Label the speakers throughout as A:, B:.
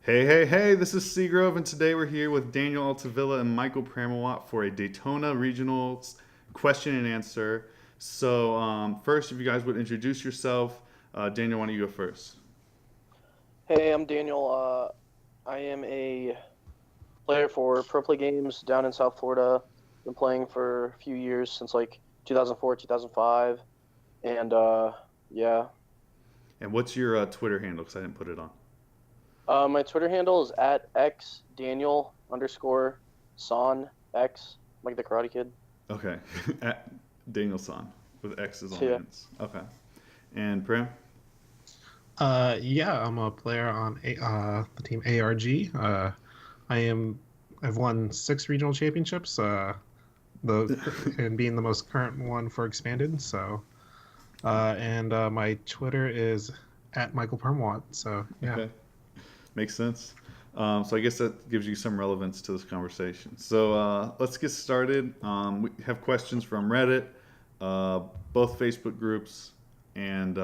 A: Hey, hey, hey, this is Seagrove, and today we're here with Daniel Altavilla and Michael Pramawat for a Daytona Regional question and answer. First, if you guys would introduce yourself, Daniel, why don't you go first?
B: Hey, I'm Daniel. I am a player for Pro Play Games down in South Florida. Been playing for a few years since like 2004, 2005, and yeah.
A: And what's your Twitter handle? Because I didn't put it on.
B: My Twitter handle is at xdaniel_san x, like the Karate Kid.
A: Okay, at Daniel San with X's on
B: So
A: the
B: yeah.
A: ends. Okay, and Pram?
C: Yeah, I'm a player on the team ARG. I've won 6 regional championships. And being the most current one for expanded. And my Twitter is at Michael Pramawat. So yeah.
A: Okay, makes sense. So I guess that gives you some relevance to this conversation. Let's get started. We have questions from Reddit, both Facebook groups, and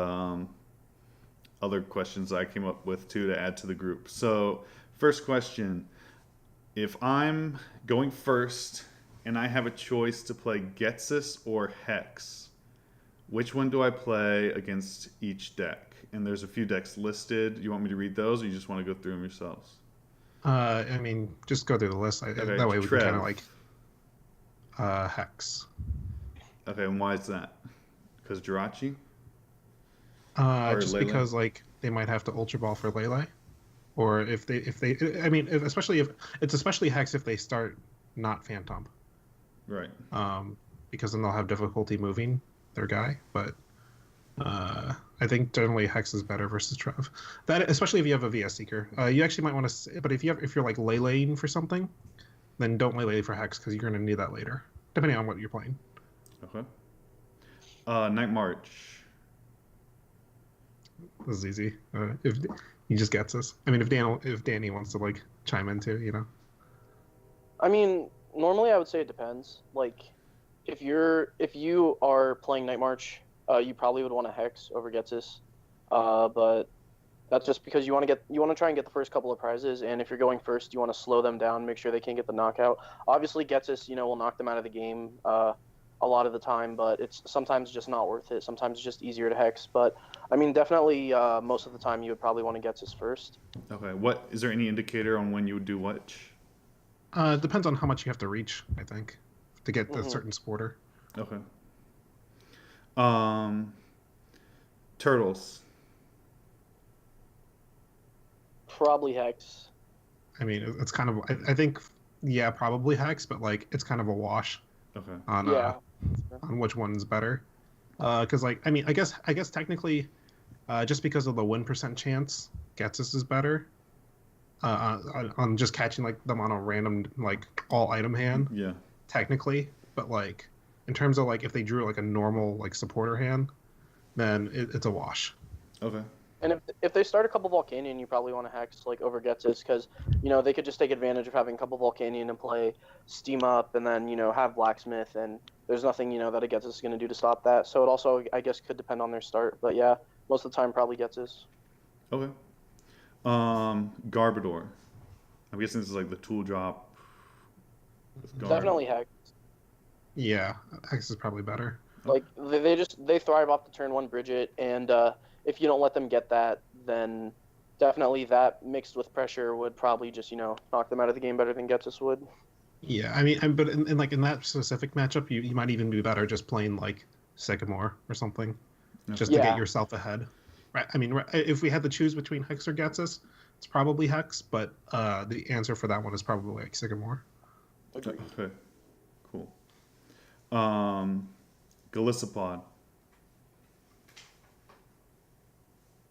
A: other questions I came up with too to add to the group. So first question, if I'm going first and I have a choice to play Getsis or Hex, which one do I play against each deck? And there's a few decks listed. You want me to read those, or you just want to go through them yourselves?
C: I mean, just go through the list.
A: Okay,
C: That way we can kind of
A: Trev.
C: like hex.
A: Okay, and why is that? Because Jirachi or
C: Just
A: Lele?
C: because like they might have to ultra ball for Lele, or if they I mean especially if it's especially hex if they start not Phantom.
A: Right.
C: Because then they'll have difficulty moving their guy. But I think generally Hex is better versus Trev. That especially if you have a VS Seeker. You actually might want to, but if you're like Leleing for something, then don't Lele for Hex because you're going to need that later, depending on what you're playing.
A: Okay. Night March.
C: This is easy. If he just gets us. I mean, if Danny wants to like chime in too, you know.
B: I mean, normally I would say it depends. Like, if you are playing Night March, you probably would want to Hex over Getsis. But that's just because you want to try and get the first couple of prizes, and if you're going first, you want to slow them down, make sure they can't get the knockout. Obviously, Getsis, will knock them out of the game a lot of the time, but it's sometimes just not worth it. Sometimes it's just easier to Hex. But I mean, definitely most of the time you would probably want to Getsis first.
A: Okay. What is there any indicator on when you would do which?
C: It depends on how much you have to reach. I think to get the
B: Hmm.
C: certain sporter.
A: Okay. Um, Turtles.
B: Probably Hex.
C: I mean, it's kind of I think yeah probably Hex, but like it's kind of a wash
A: Okay.
B: Yeah.
C: on which one's better. Because like I mean I guess technically, just because of the win% chance, Getsus is better. On just catching like them on a random like all item hand
A: Yeah.
C: technically, but like in terms of like if they drew like a normal like supporter hand, then it's a wash.
A: Okay.
B: And if they start a couple Volcanion, you probably want to Hex like over Getsis because they could just take advantage of having a couple Volcanion and play Steam Up, and then have Blacksmith, and there's nothing that a Getsis is going to do to stop that. So it also I guess could depend on their start, but yeah, most of the time probably Getsis.
A: Okay. Garbodor. I'm guessing this is like the tool drop with Garb.
B: Definitely Hex.
C: Yeah, Hex is probably better.
B: Like they thrive off the turn one Bridget, and if you don't let them get that, then definitely that mixed with pressure would probably just knock them out of the game better than Getsis would.
C: Yeah, I mean, but in that specific matchup, you might even be better just playing like Sycamore or something, just
A: Okay.
C: to
B: Yeah.
C: get yourself ahead. Right? I mean, if we had to choose between Hex or Getsus, it's probably Hex, but the answer for that one is probably like Sycamore.
B: Agreed.
A: Okay. Cool. Um, Galissapod.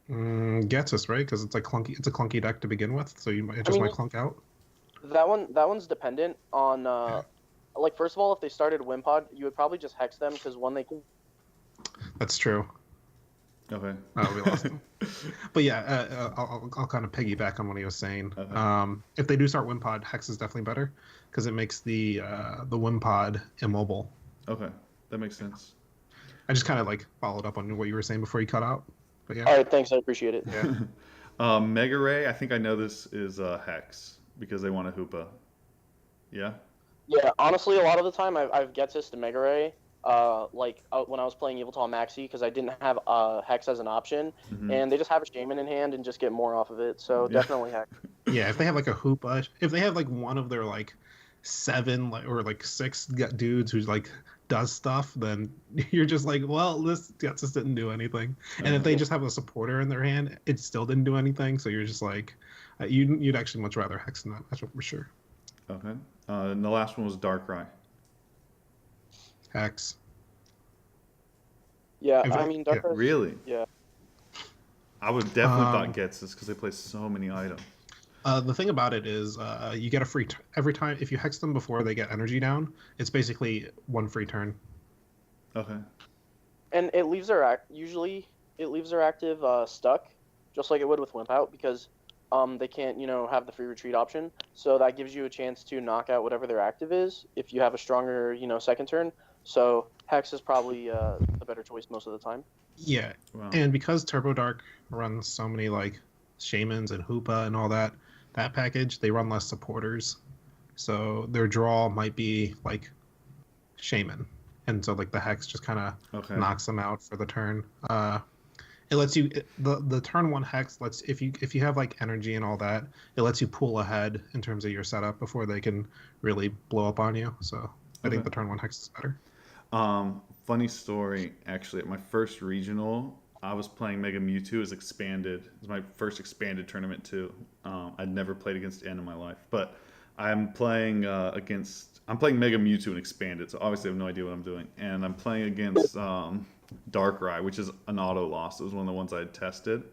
C: Getsus, right? Because it's like clunky. It's a clunky deck to begin with, so it
B: I
C: just
B: mean,
C: might clunk out.
B: that one's dependent on
C: Yeah,
B: like first of all, if they started Wimpod, you would probably just hex them because one they can.
C: that's true.
A: Okay.
C: We lost him. But yeah, I'll kind of piggyback on what he was saying.
A: Okay.
C: If they do start Wimpod, Hex is definitely better because it makes the Wimpod immobile.
A: Okay. That makes sense.
C: I just kind of like followed up on what you were saying before you cut out. But yeah,
B: All right, thanks, I appreciate it.
C: yeah.
A: Mega Ray, I think I know this is Hex because they want a Hoopa. Yeah?
B: Yeah, honestly, a lot of the time I've Getsis to Mega Ray, when I was playing Evil Maxi, because I didn't have Hex as an option,
A: Hmm.
B: and they just have a Shaman in hand and just get more off of it. So
A: Yeah.
B: definitely Hex.
C: Yeah, if they have like a Hoopa, if they have like one of their like seven or like six dudes who's like does stuff, then you're just like, well, this just didn't do anything. And if they just have a supporter in their hand, it still didn't do anything. So you're just like, you'd actually much rather Hex than that. That's for sure.
A: Okay. And the last one was Darkrai.
C: Hex.
B: Yeah,
C: If
B: I
C: I-
B: mean,
C: yeah.
B: Darkrai.
A: Really?
B: Yeah.
A: I would definitely thought
C: Um,
A: Getsis because they play so many items.
C: The thing about it is, you get a free every time if you hex them before they get energy down. It's basically one free turn.
A: Okay.
B: And it leaves their usually it leaves their active stuck, just like it would with Wimp Out, because they can't have the free retreat option. So that gives you a chance to knock out whatever their active is if you have a stronger second turn. So Hex is probably the better choice most of the time.
C: Yeah,
A: Wow.
C: and because Turbo Dark runs so many like shamans and Hoopa and all that package, they run less supporters, so their draw might be like shaman, and so like the hex just kind of
A: Okay.
C: knocks them out for the turn. It lets you the turn one hex lets if you have like energy and all that, it lets you pull ahead in terms of your setup before they can really blow up on you. So I think
A: Okay.
C: the turn one hex is better.
A: Funny story, actually. At my first regional, I was playing Mega Mewtwo as expanded. It was my first expanded tournament too. I'd never played against N in my life, but I'm playing I'm playing Mega Mewtwo and expanded, so obviously I have no idea what I'm doing. And I'm playing against Darkrai, which is an auto loss. It was one of the ones I had tested.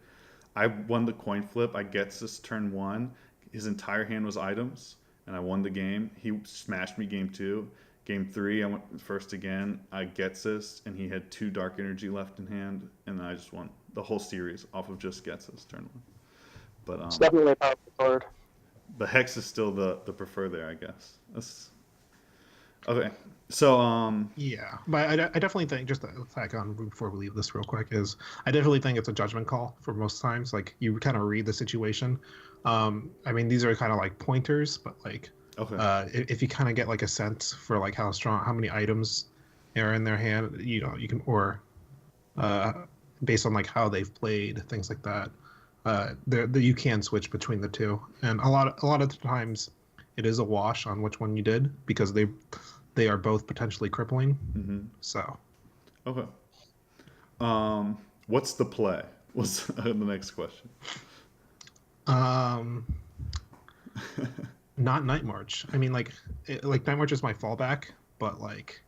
A: I won the coin flip. I gets this turn one. His entire hand was items, and I won the game. He smashed me game two. Game three, I went first again. I gets this, and he had 2 dark energy left in hand, and I just won the whole series off of just gets this turn one. But
B: It's definitely a powerful card.
A: the hex is still the prefer there, I guess. That's okay. So
C: Yeah, but I definitely think, just to tack on before we leave this real quick, is I definitely think it's a judgment call for most times. Like you kind of read the situation. I mean, these are kind of like pointers, but like
A: okay.
C: if you kind of get like a sense for like how many items are in their hand, you can, or based on like how they've played, things like that, you can switch between the two, and a lot of the times it is a wash on which one you did because they are both potentially crippling.
A: Mm-hmm.
C: So
A: Okay. What's the play? What's the next question?
C: Not Night March. I mean, like Night March is my fallback, but like,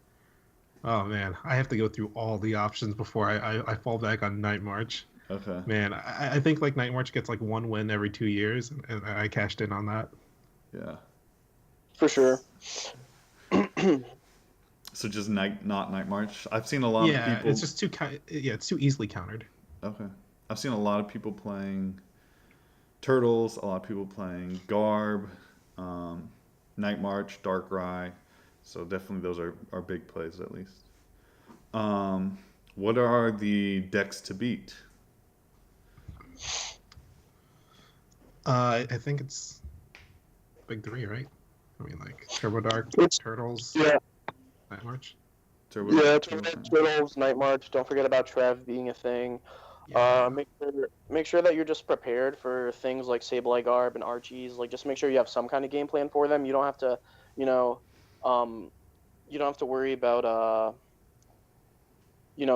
C: oh man, I have to go through all the options before I fall back on Night March.
A: Okay.
C: Man, I think like Night March gets like one win every 2 years, and I cashed in on that.
A: Yeah.
B: For sure.
A: So just not Night March. I've seen a lot of
C: Yeah,
A: people.
C: it's just it's too easily countered.
A: Okay. I've seen a lot of people playing Turtles, a lot of people playing Garb, Night March, Darkrai. So definitely those are big plays at least. What are the decks to beat?
C: I think it's big three, right? I mean, like Turbo Dark, Turtles,
B: Yeah.
C: Night March.
A: Turbo-
B: Yeah, Turtles, Night March. Don't forget about Trev being a thing.
C: Yeah.
B: Make sure that you're just prepared for things like Sableye Garb and Archies. Like, just make sure you have some kind of game plan for them. You don't have to, you don't have to worry about,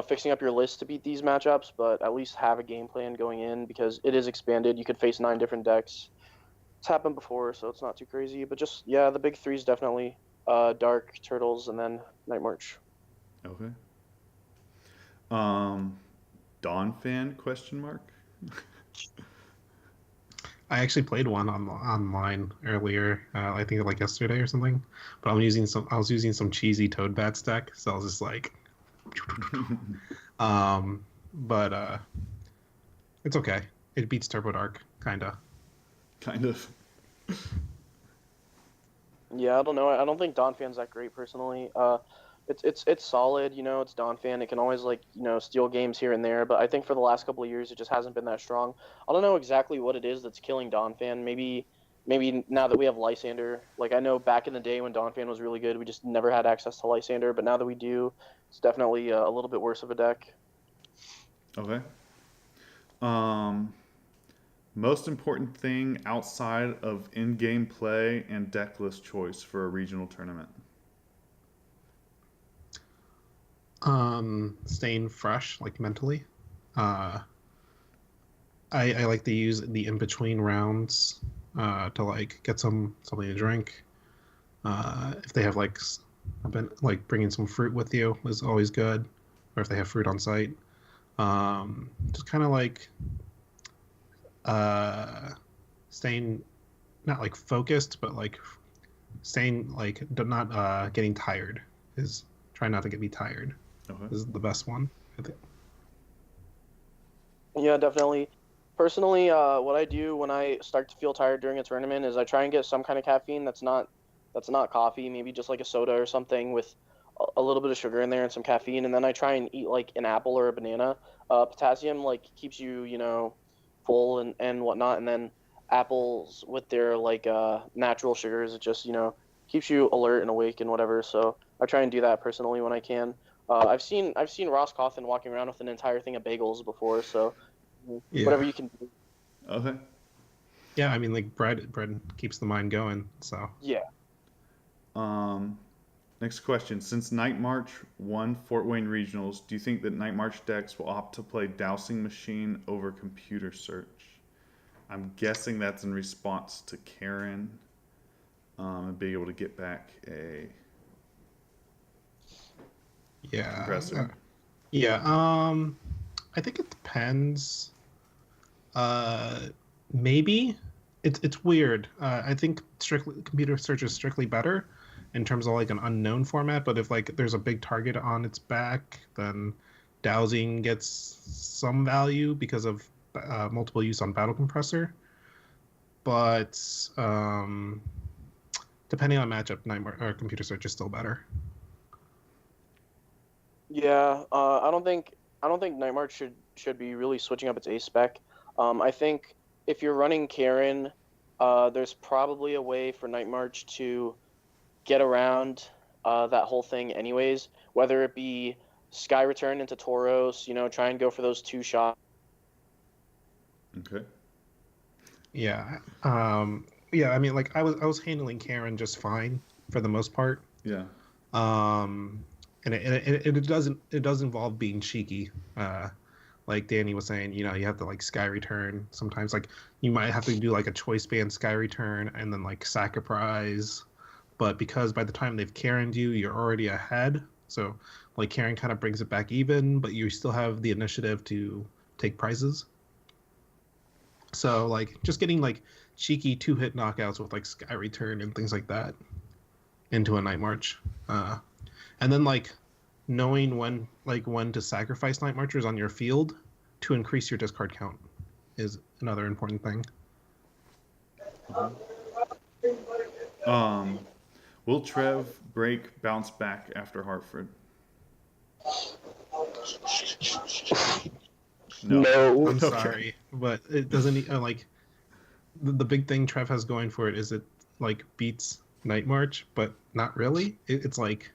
B: fixing up your list to beat these matchups. But at least have a game plan going in because it is expanded. You could face 9 different decks. It's happened before, so it's not too crazy. But just the big three is definitely Dark, Turtles, and then Night March.
A: Okay. Dawn fan question mark?
C: I actually played one online earlier. I think like yesterday or something. But I was using some cheesy Toadbat stack, so I was just like, but it's okay. It beats Turbo Dark, kinda.
A: Kind of.
B: Yeah, I don't know. I don't think Dawn Fan's that great personally. it's solid. You know, it's Donphan. It can always like steal games here and there, but I think for the last couple of years it just hasn't been that strong. I don't know exactly what it is that's killing Donphan. Maybe now that we have Lysander, like I know back in the day when Donphan was really good, we just never had access to Lysander, but now that we do, it's definitely a little bit worse of a deck.
A: Okay. Um, Most important thing outside of in-game play and deck list choice for a regional tournament.
C: Staying fresh, like mentally. I like to use the in between rounds to like get something to drink. If they have like bringing some fruit with you is always good, or if they have fruit on site. Just kind of like staying not like focused, but like staying like not getting tired is try not to get me tired.
A: Okay.
C: This is the best one, I think.
B: Yeah, definitely. Personally, what I do when I start to feel tired during a tournament is I try and get some kind of caffeine that's not coffee, maybe just like a soda or something with a little bit of sugar in there and some caffeine, and then I try and eat like an apple or a banana. Potassium like keeps you, full and whatnot, and then apples with their like natural sugars, it just keeps you alert and awake and whatever. So I try and do that personally when I can. I've seen Ross Coffin walking around with an entire thing of bagels before, so
C: Yeah.
B: whatever you can do.
A: Okay.
C: Yeah, I mean, like bread keeps the mind going. So
B: Yeah.
A: Next question. Since Night March won Fort Wayne Regionals, do you think that Night March decks will opt to play Dowsing Machine over Computer Search? I'm guessing that's in response to Karen and being able to get back a
C: yeah,
A: compressor.
C: yeah. I think it depends. Maybe it's weird. I think strictly computer search is strictly better in terms of like an unknown format. But if like there's a big target on its back, then dowsing gets some value because of multiple use on battle compressor. But depending on matchup, Nightmare or computer search is still better.
B: Yeah, I don't think Night March should be really switching up its ace spec. I think if you're running Karen, there's probably a way for Night March to get around that whole thing anyways, whether it be Sky Return into Tauros, try and go for those two shots.
A: Okay.
C: Yeah. Yeah, I mean like I was handling Karen just fine for the most part.
A: Yeah.
C: And it does involve being cheeky. Like Danny was saying, you have to like Sky Return. Sometimes like you might have to do like a choice band Sky Return and then like sack a prize. But because by the time they've Karen'd you, you're already ahead. So like Karen kind of brings it back even, but you still have the initiative to take prizes. So like just getting like cheeky 2-hit knockouts with like Sky Return and things like that into a Night March. And then like knowing when to sacrifice Night Marchers on your field to increase your discard count is another important thing.
A: Will Trev break bounce back after Hartford?
B: No.
C: I'm
A: Okay.
C: sorry, but it doesn't like the big thing Trev has going for it is it like beats Night March, but not really. It's like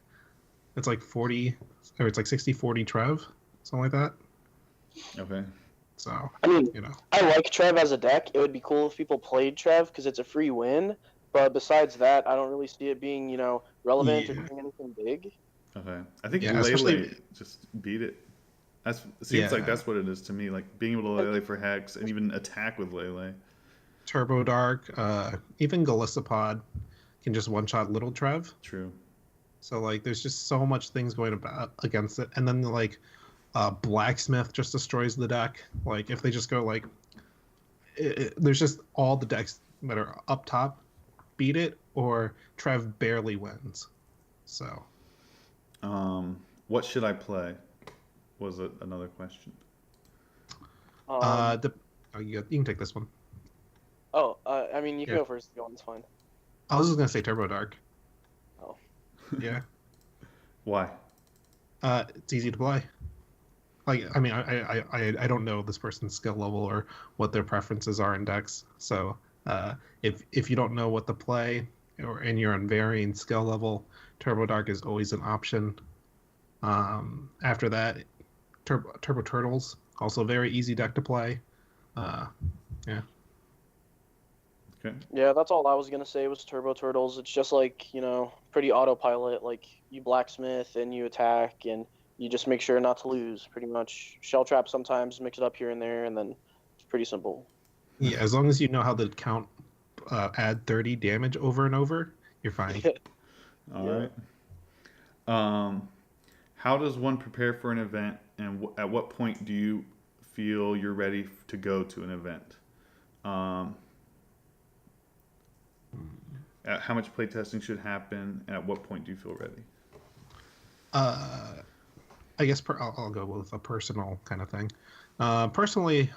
C: 40 or it's like 60-40 Trev, something like that.
A: Okay.
C: So
B: I mean,
C: you know,
B: I like Trev as a deck. It would be cool if people played Trev because it's a free win. But besides that, I don't really see it being, relevant or
C: yeah,
B: doing anything big.
A: Okay. I think
C: yeah, especially
A: Lele just beat it. It seems like
C: yeah,
A: that's what it is to me. Like being able to Lele for Hex and even attack with Lele.
C: Turbo Dark, even Galissapod can just one shot Little Trev.
A: True.
C: So like, there's just so much things going about against it, and then like, Blacksmith just destroys the deck. Like if they just go like, there's just all the decks that are up top beat it, or Trev barely wins. So
A: What should I play? Was it another question?
B: Um,
C: you can take this one.
B: I mean, you can
C: Yeah.
B: go first. Go on, it's fine.
C: I was just gonna say Turbo Dark.
B: Oh.
C: Yeah.
A: Why?
C: It's easy to play. Like, I mean, I don't know this person's skill level or what their preferences are in decks. So if you don't know what to play and you're on varying skill level, Turbo Dark is always an option. After that, Turbo Turtles, also a very easy deck to play. Yeah.
A: Okay.
B: Yeah, that's all I was gonna say was Turbo Turtles. It's just like, pretty autopilot. Like you blacksmith and you attack and you just make sure not to lose, pretty much. Shell trap sometimes, mix it up here and there, and then it's pretty simple.
C: Yeah, as long as you know how to count, add 30 damage over and over, you're fine.
A: All
B: Yeah.
A: right. How does one prepare for an event, and at what point do you feel you're ready to go to an event? At how much playtesting should happen, and at what point do you feel ready?
C: I guess I'll go with a personal kind of thing. Personally,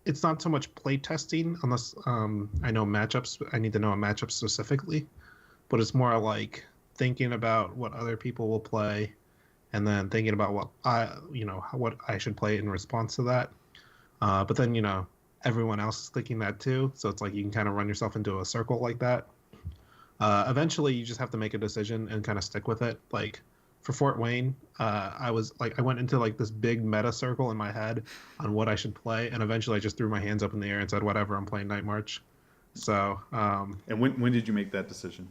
C: it's not so much play testing unless I know matchups. I need to know a matchup specifically, but it's more like thinking about what other people will play, and then thinking about what I should play in response to that. But then everyone else is thinking that too, so it's like you can kind of run yourself into a circle like that. Eventually, you just have to make a decision and kind of stick with it. Like for Fort Wayne, I went into like this big meta circle in my head on what I should play, and eventually I just threw my hands up in the air and said, "Whatever, I'm playing Night March." So,
A: And when did you make that decision?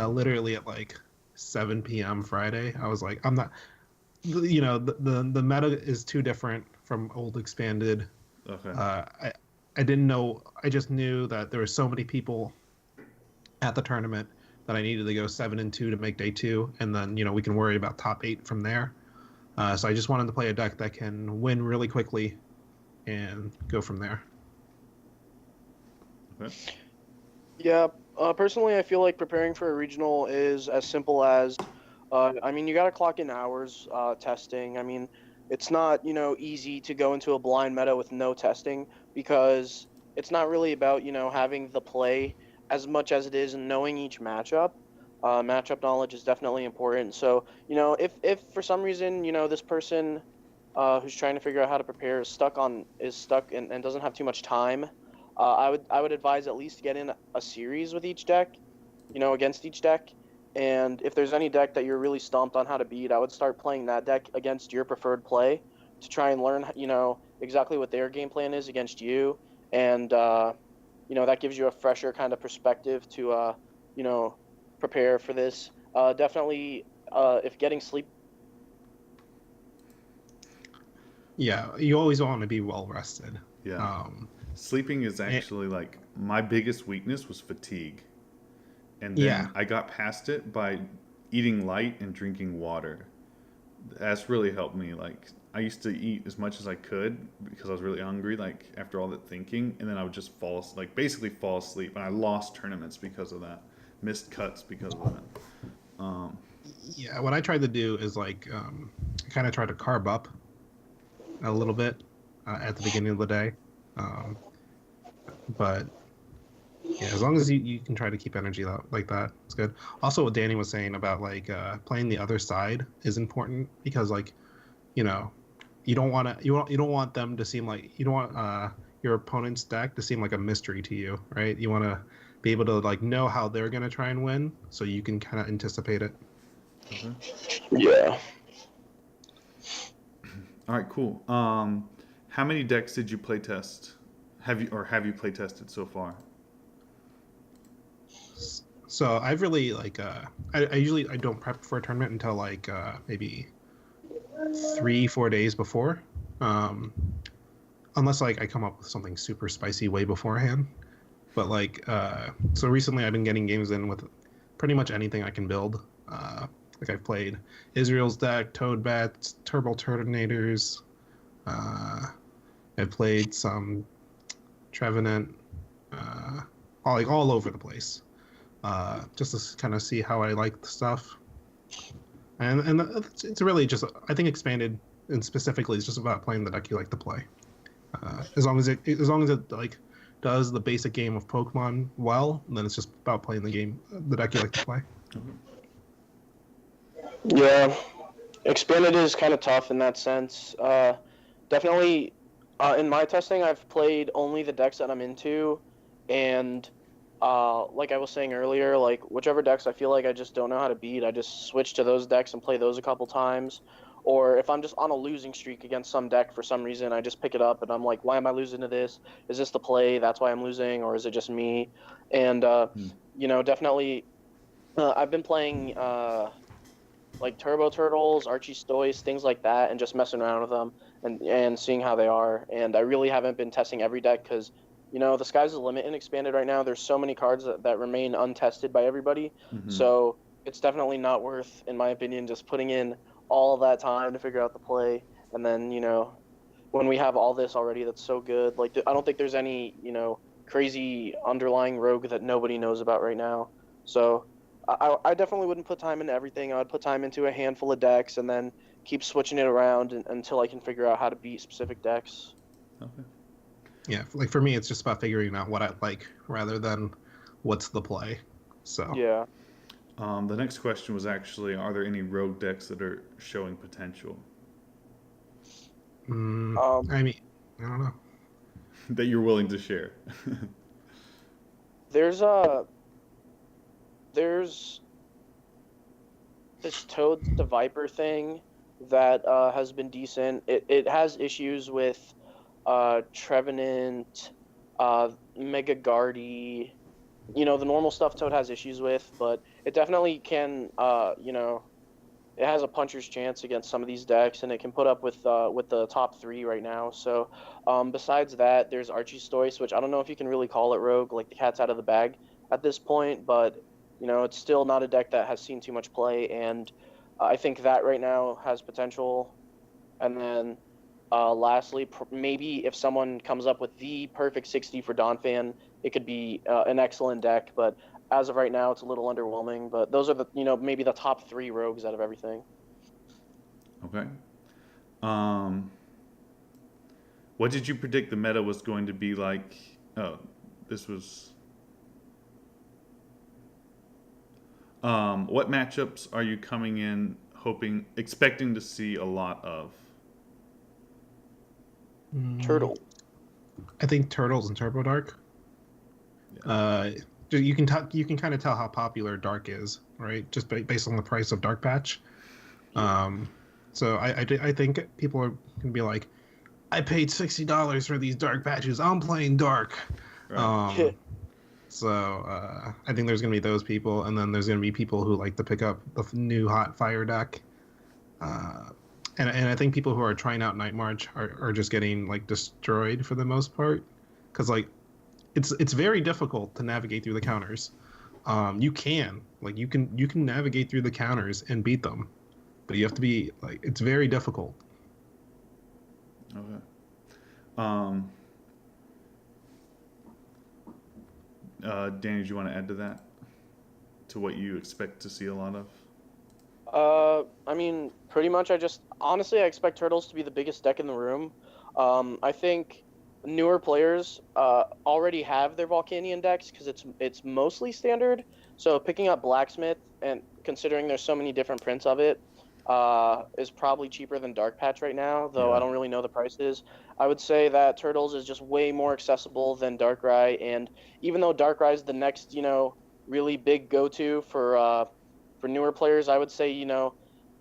C: literally at like 7 p.m. Friday, I was like, "I'm not." The meta is too different from old expanded.
A: Okay.
C: I didn't know. I just knew that there were so many people at the tournament that I needed to go 7-2 to make day 2, and then we can worry about top 8 from there. So I just wanted to play a deck that can win really quickly and go from there.
A: Okay.
B: Yeah, personally, I feel like preparing for a regional is as simple as, you got to clock in hours testing. I mean, it's not, easy to go into a blind meta with no testing because it's not really about, having the play as much as it is knowing each matchup. Matchup knowledge is definitely important. So, if for some reason, this person who's trying to figure out how to prepare is stuck and doesn't have too much time, I would advise at least get in a series with each deck, against each deck. And if there's any deck that you're really stumped on how to beat, I would start playing that deck against your preferred play to try and learn, exactly what their game plan is against you. And, that gives you a fresher kind of perspective to, prepare for this. Definitely, if getting sleep.
C: Yeah, you always want to be well rested.
A: Yeah. Sleeping is actually like my biggest weakness was fatigue. And then I got past it by eating light and drinking water. That's really helped me. Like I used to eat as much as I could because I was really hungry, like after all that thinking, and then I would just basically fall asleep. And I lost tournaments because of that, missed cuts because of that.
C: Yeah, what I tried to do is I kind of tried to carb up a little bit at the beginning of the day, but yeah, as long as you can try to keep energy like that, it's good. Also, what Danny was saying about playing the other side is important because you don't want them to seem like you don't want your opponent's deck to seem like a mystery to you, right? You want to be able to know how they're gonna try and win, so you can kind of anticipate it.
A: Okay.
B: Yeah.
A: All right, cool. How many decks did you play test? Have you play tested so far?
C: So I've really I usually don't prep for a tournament until maybe 3-4 days before, unless I come up with something super spicy way beforehand. But so recently I've been getting games in with pretty much anything I can build. I've played Israel's deck, Toad Bats, Turbo Turtonators. I've played some Trevenant, all over the place. Just to kind of see how I like the stuff. And it's really just, I think expanded and specifically it's just about playing the deck you like to play. As long as it does the basic game of Pokemon well, then it's just about playing the deck you like to play.
B: Yeah, expanded is kind of tough in that sense. Definitely, in my testing, I've played only the decks that I'm into, and like I was saying earlier, like whichever decks I feel like I just don't know how to beat, I just switch to those decks and play those a couple times. Or if I'm just on a losing streak against some deck for some reason, I just pick it up and I'm like, why am I losing to this? Is this the play? That's why I'm losing, or is it just me? And
A: Hmm.
B: definitely, I've been playing like Turbo Turtles, Archie Stoys, things like that, and just messing around with them and seeing how they are. And I really haven't been testing every deck because the sky's the limit in expanded right now. There's so many cards that remain untested by everybody.
A: Mm-hmm.
B: So it's definitely not worth, in my opinion, just putting in all of that time to figure out the play. And then when we have all this already, that's so good. Like I don't think there's any crazy underlying rogue that nobody knows about right now. So I definitely wouldn't put time into everything. I would put time into a handful of decks and then keep switching it around until I can figure out how to beat specific decks.
A: Okay.
C: Yeah, like for me, it's just about figuring out what I like rather than what's the play. So
B: Yeah.
A: The next question was actually, are there any rogue decks that are showing potential
B: Um,
C: I mean, I don't know.
A: that you're willing to share?
B: there's there's this Toad the Viper thing that has been decent. It has issues with Trevenant, Mega Guardy, the normal stuff Toad has issues with, but it definitely can, it has a puncher's chance against some of these decks, and it can put up with the top three right now. So, besides that, there's Archie Stoice, which I don't know if you can really call it rogue, like the cat's out of the bag at this point, but it's still not a deck that has seen too much play, and I think that right now has potential. And then, lastly, maybe if someone comes up with the perfect 60 for Donphan, it could be an excellent deck. But as of right now, it's a little underwhelming. But those are the maybe the top three rogues out of everything.
A: Okay. What did you predict the meta was going to be like? Oh, this was. What matchups are you coming in expecting to see a lot of?
B: Turtle.
C: I think Turtles and Turbo Dark.
A: Yeah.
C: You can kind of tell how popular Dark is, right? Just based on the price of Dark Patch. So I think people are gonna be like, I paid $60 for these Dark Patches. I'm playing Dark.
A: Right.
C: So I think there's gonna be those people, and then there's gonna be people who like to pick up the new hot fire deck. And I think people who are trying out Night March are just getting like destroyed for the most part, because like it's very difficult to navigate through the counters. You can navigate through the counters and beat them, but you have to be like, it's very difficult.
A: Okay. Danny, do you want to add to that? To what you expect to see a lot of?
B: I mean, pretty much. Honestly, I expect Turtles to be the biggest deck in the room. I think newer players already have their Volcanion decks because it's mostly standard. So picking up Blacksmith, and considering there's so many different prints of it, is probably cheaper than Dark Patch right now, though
A: Yeah.
B: I don't really know the prices. I would say that Turtles is just way more accessible than Darkrai, and even though Darkrai is the next, really big go-to for newer players, I would say,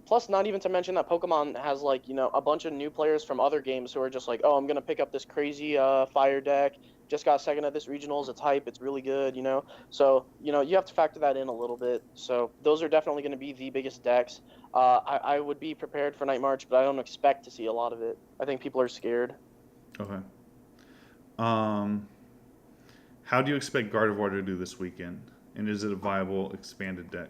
B: plus not even to mention that Pokemon has like, a bunch of new players from other games who are just like, oh, I'm gonna pick up this crazy fire deck. Just got second at this regionals. It's hype. It's really good. So you have to factor that in a little bit. So those are definitely going to be the biggest decks. I would be prepared for Night March, but I don't expect to see a lot of it. I think people are scared.
A: Okay. How do you expect Gardevoir to do this weekend? And is it a viable expanded deck?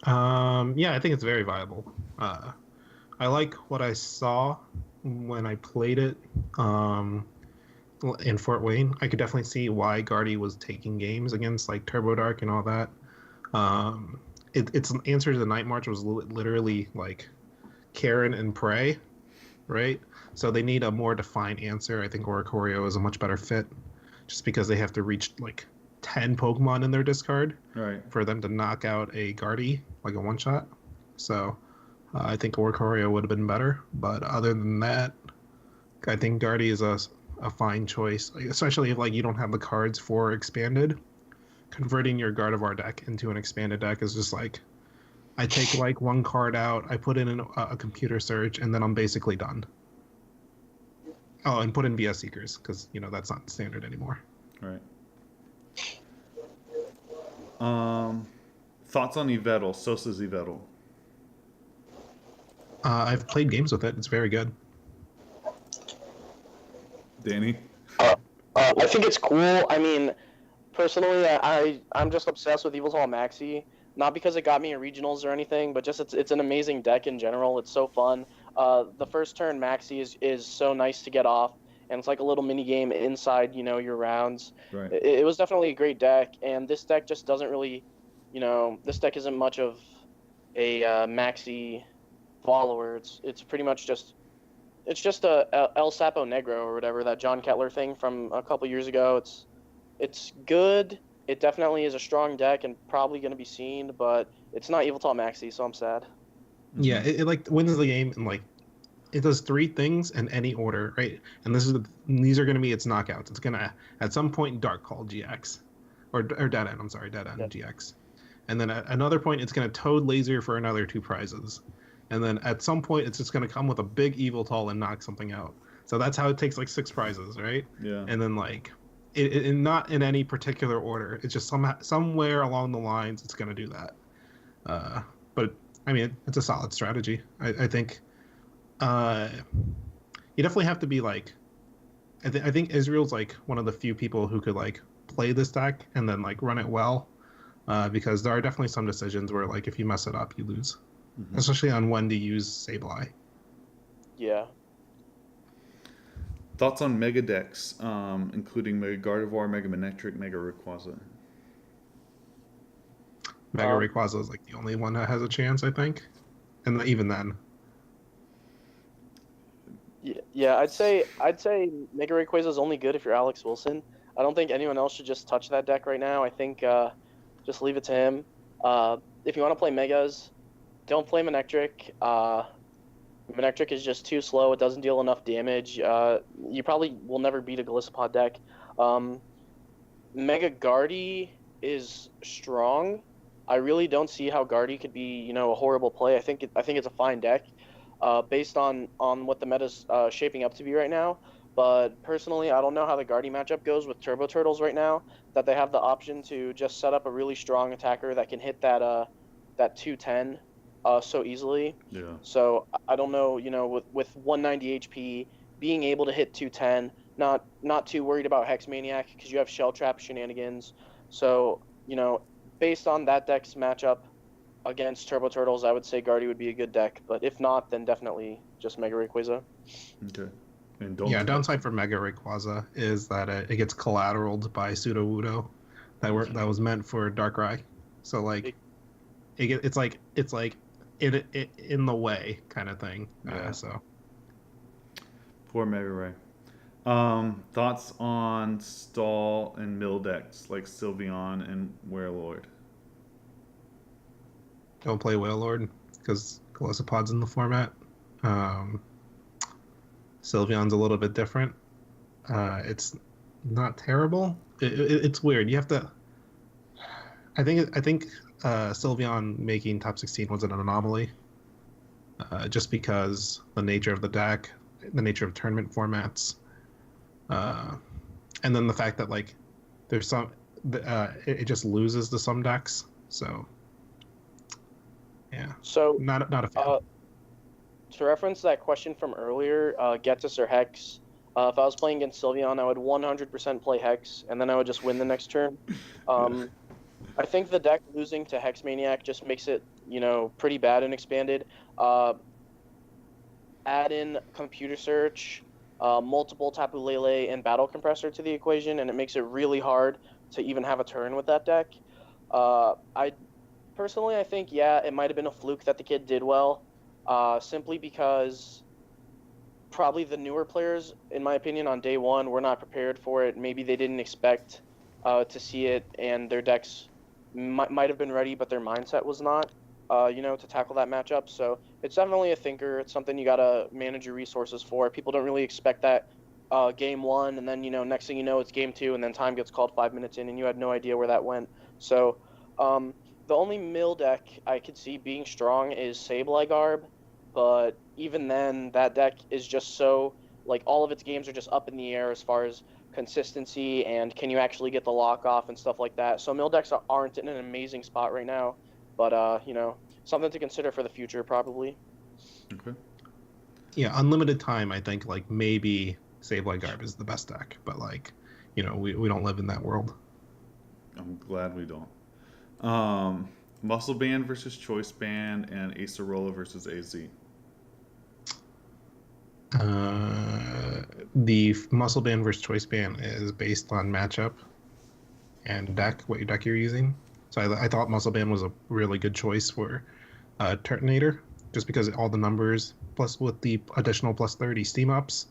C: Yeah, I think it's very viable. I like what I saw when I played it in Fort Wayne. I could definitely see why Guardy was taking games against like Turbo Dark and all that. Its an answer to the Night March was literally like Karen and Prey, right? So they need a more defined answer. I think Oricorio is a much better fit, just because they have to reach like 10 Pokemon in their discard
A: Right.
C: for them to knock out a Guardy, like a one-shot. So I think Oricorio would have been better. But other than that, I think Guardy is a fine choice, like, especially if like you don't have the cards for expanded. Converting your Gardevoir deck into an expanded deck is just like, I take like one card out, I put in a computer search, and then I'm basically done. Oh, and put in VS Seekers, because, that's not standard anymore.
A: Right. Thoughts on Yveltal, Sosa's Yveltal?
C: I've played games with it. It's very good.
A: Danny?
B: I think it's cool. I mean, personally, I'm just obsessed with Yveltal Maxi. Not because it got me in regionals or anything, but just it's an amazing deck in general. It's so fun. The first turn Maxi is so nice to get off, and it's like a little mini game inside your rounds.
A: Right.
B: It was definitely a great deck, and this deck just doesn't really, this deck isn't much of a Maxi follower. It's pretty much just a El Sapo Negro or whatever, that John Kettler thing from a couple years ago. It's good. It definitely is a strong deck and probably going to be seen, but it's not Yveltal Maxi, so I'm sad.
C: Yeah, it like wins the game, and like it does three things in any order, right? And these are going to be its knockouts. It's going to at some point Dark Call GX or Dead End. I'm sorry, Dead End GX. And then at another point it's going to Toad Laser for another 2 prizes. And then at some point it's just going to come with a big Yveltal and knock something out. So that's how it takes like 6 prizes, right?
A: Yeah.
C: And then like it not in any particular order. It's just somewhere along the lines it's going to do that. But I mean, it's a solid strategy. I think you definitely have to be like. I think Israel's like one of the few people who could like play this deck and then like run it well, because there are definitely some decisions where like if you mess it up, you lose, especially on when to use Sableye.
B: Yeah.
A: Thoughts on Mega decks, including Mega Gardevoir, Mega Manectric, Mega Rayquaza?
C: Mega Rayquaza is like the only one that has a chance, I think, and even then.
B: Yeah, I'd say Mega Rayquaza is only good if you're Alex Wilson. I don't think anyone else should just touch that deck right now. I think just leave it to him. If you want to play Megas, don't play Manectric. Manectric is just too slow. It doesn't deal enough damage. You probably will never beat a Golisopod deck. Mega Guardy is strong. I really don't see how Guardy could be, a horrible play. I think it's a fine deck, based on what the meta's shaping up to be right now. But personally, I don't know how the Guardy matchup goes with Turbo Turtles right now. That they have the option to just set up a really strong attacker that can hit that 210 so easily.
A: Yeah.
B: So I don't know, with 190 HP, being able to hit 210, not too worried about Hex Maniac because you have Shell Trap shenanigans. So, based on that deck's matchup against Turbo Turtles, I would say Guardy would be a good deck. But if not, then definitely just Mega Rayquaza.
A: Okay. And
C: Downside for Mega Rayquaza is that it gets collateraled by Sudowoodo that was meant for Darkrai. So like it's like in the way kind of thing.
A: Yeah.
C: So
A: poor Mega Ray. Thoughts on stall and mill decks like Sylveon and Werelord?
C: don't play Wailord because Golisopod's in the format. Sylveon's a little bit different. It's not terrible. It's weird. You have to. I think Sylveon making top 16 was an anomaly. Just because the nature of the deck, the nature of tournament formats, and then the fact that like there's some, it just loses to some decks. So yeah.
B: So
C: not a fan.
B: To reference that question from earlier, Getis or Hex, if I was playing against Sylveon, I would 100% play Hex, and then I would just win the next turn. I think the deck losing to Hex Maniac just makes it, pretty bad and expanded. Add in Computer Search, multiple Tapu Lele, and Battle Compressor to the equation, and it makes it really hard to even have a turn with that deck. I think, it might have been a fluke that the kid did well. Simply because probably the newer players, in my opinion, on day one were not prepared for it. Maybe they didn't expect to see it, and their decks might have been ready, but their mindset was not, to tackle that matchup. So it's definitely a thinker. It's something you gotta manage your resources for. People don't really expect that game one, and then next thing you know, it's game two, and then time gets called 5 minutes in, and you had no idea where that went. So the only mill deck I could see being strong is Sableye Garb, but even then, that deck is just so like all of its games are just up in the air as far as consistency and can you actually get the lock off and stuff like that. So mill decks aren't in an amazing spot right now, but something to consider for the future probably.
A: Okay.
C: Yeah, unlimited time. I think like maybe Sableye Garb is the best deck, but like, we don't live in that world.
A: I'm glad we don't. Muscle Band versus Choice Band and Acerola versus AZ.
C: The muscle band versus choice band is based on matchup and deck, what your deck you're using. So I thought muscle band was a really good choice for Turtonator, just because all the numbers plus with the additional plus 30 steam ups,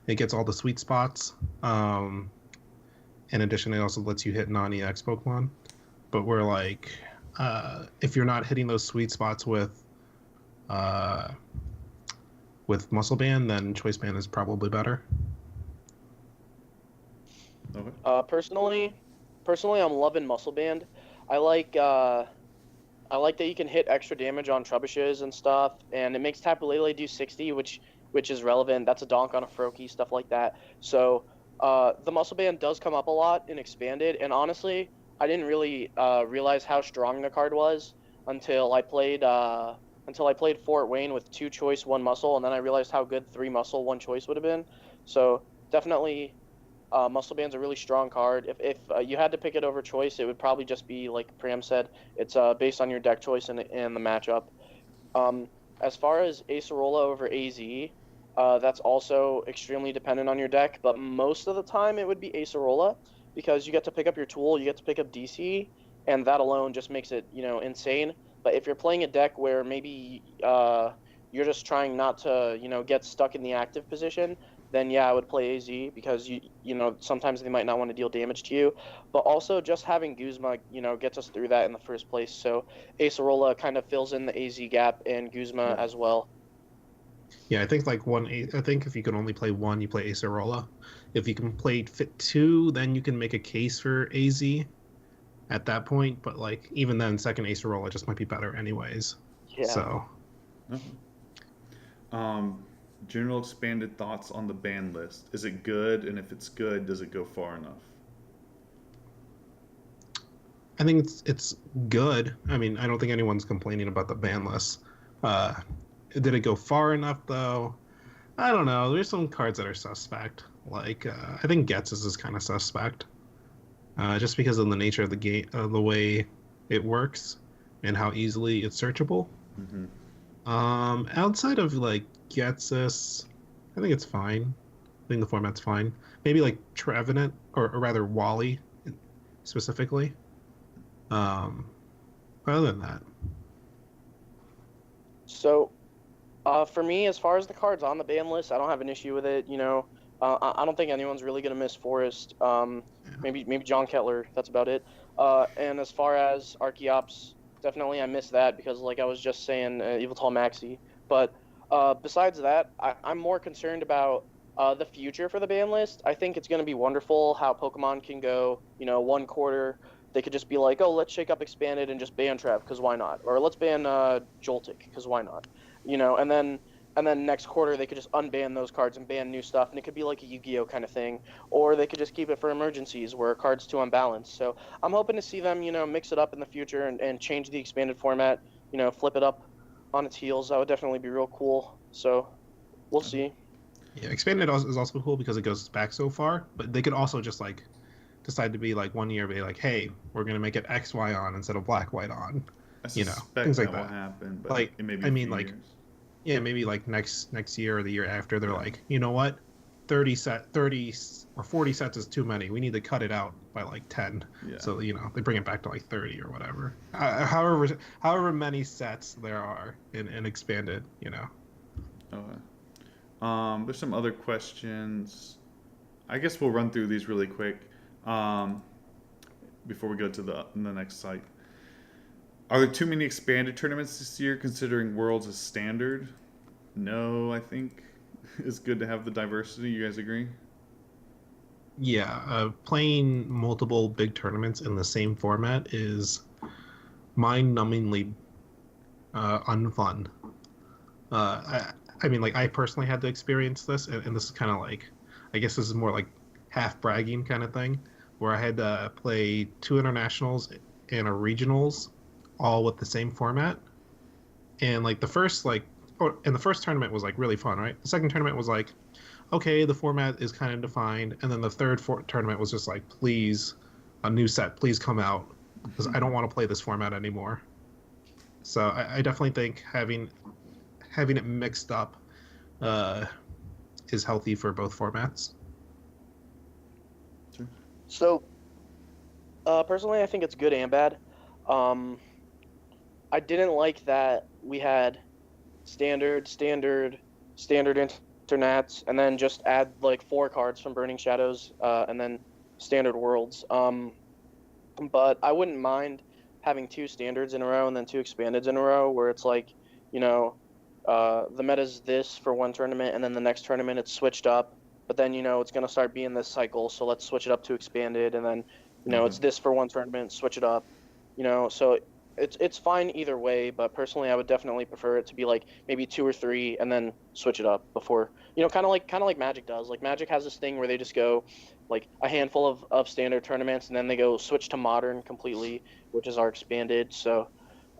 C: it gets all the sweet spots. In addition, it also lets you hit non-EX Pokemon. But we're like, if you're not hitting those sweet spots with Muscle Band, then Choice Band is probably better.
A: Okay.
B: Personally, I'm loving Muscle Band. I like that you can hit extra damage on Trebuchets and stuff, and it makes Tapu Lele do 60, which is relevant. That's a donk on a Froakie, stuff like that. So the Muscle Band does come up a lot in Expanded, and honestly, I didn't really realize how strong the card was until I played Fort Wayne with 2 choice, 1 muscle, and then I realized how good 3 muscle, 1 choice would have been. So definitely, Muscle Band's a really strong card. If you had to pick it over choice, it would probably just be like Pram said. It's based on your deck choice and the matchup. As far as Acerola over AZ, that's also extremely dependent on your deck, but most of the time it would be Acerola because you get to pick up your tool, you get to pick up DC, and that alone just makes it insane. But if you're playing a deck where maybe you're just trying not to get stuck in the active position, then yeah, I would play AZ because sometimes they might not want to deal damage to you, but also just having Guzma gets us through that in the first place. So Acerola kind of fills in the AZ gap and Guzma as well.
C: Yeah, I think I think if you can only play one, you play Acerola. If you can play fit 2, then you can make a case for AZ at that point. But like even then, second Acerola just might be better anyways.
B: Yeah.
C: So.
A: General expanded thoughts on the ban list. Is it good? And if it's good, does it go far enough?
C: I think it's good. I mean, I don't think anyone's complaining about the ban list. Did it go far enough though? I don't know. There's some cards that are suspect. Like I think Gets's is kind of suspect, just because of the nature of the game, the way it works, and how easily it's searchable.
A: Mm-hmm.
C: Outside of like Gets's, I think it's fine. I think the format's fine. Maybe like Trevenant or rather Wally, specifically. Other than that.
B: So, for me, as far as the cards on the ban list, I don't have an issue with it. I don't think anyone's really gonna miss Forest. Maybe John Kettler. That's about it. And as far as Archeops, definitely I miss that because, like I was just saying, Yveltal Maxi. But besides that, I'm more concerned about the future for the ban list. I think it's gonna be wonderful how Pokemon can go. 1 quarter. They could just be like, oh, let's shake up Expanded and just ban Trap because why not? Or let's ban Joltik because why not? And then next quarter they could just unban those cards and ban new stuff, and it could be like a Yu-Gi-Oh kind of thing. Or they could just keep it for emergencies where a card's too unbalanced. So I'm hoping to see them, mix it up in the future and change the expanded format. Flip it up on its heels. That would definitely be real cool. So we'll see.
C: Yeah, expanded is also cool because it goes back so far, but they could also just like decide to be like 1 year, be like, hey, we're gonna make it X Y on instead of black white on.
A: I suspect
C: things like
A: that will
C: that.
A: happen, but
C: Like,
A: it may be
C: I
A: a
C: mean,
A: few
C: like,
A: years.
C: yeah, maybe like next year or the year after, they're like, you know what, 30 or 40 sets is too many. We need to cut it out by like 10.
A: Yeah.
C: So they bring it back to like 30 or whatever. However many sets there are in expanded.
A: Okay. There's some other questions. I guess we'll run through these really quick. before we go to the next site. Are there too many expanded tournaments this year, considering Worlds is standard? No, I think it's good to have the diversity. You guys agree?
C: Yeah, playing multiple big tournaments in the same format is mind-numbingly unfun. I mean, like, I personally had to experience this, and this is kind of like, I guess this is more like half bragging kind of thing, where I had to play 2 internationals and a regionals, all with the same format. And like the first and the first tournament was like really fun, right? The second tournament was like, okay, the format is kind of defined, and then the third tournament was just like, please, a new set, please come out, because I don't want to play this format anymore. So I definitely think having it mixed up is healthy for both formats.
A: Sure.
B: So, personally, I think it's good and bad. I didn't like that we had standard internets, and then just add like 4 cards from Burning Shadows, and then standard worlds. But I wouldn't mind having 2 standards in a row and then 2 expandeds in a row, where it's like, the meta's this for one tournament, and then the next tournament it's switched up. But then it's gonna start being this cycle, so let's switch it up to expanded, and then it's this for one tournament, switch it up. So it's fine either way, but personally I would definitely prefer it to be like maybe 2 or 3 and then switch it up before, kind of like Magic does. Like Magic has this thing where they just go like a handful of standard tournaments, and then they go switch to modern completely, which is our expanded. So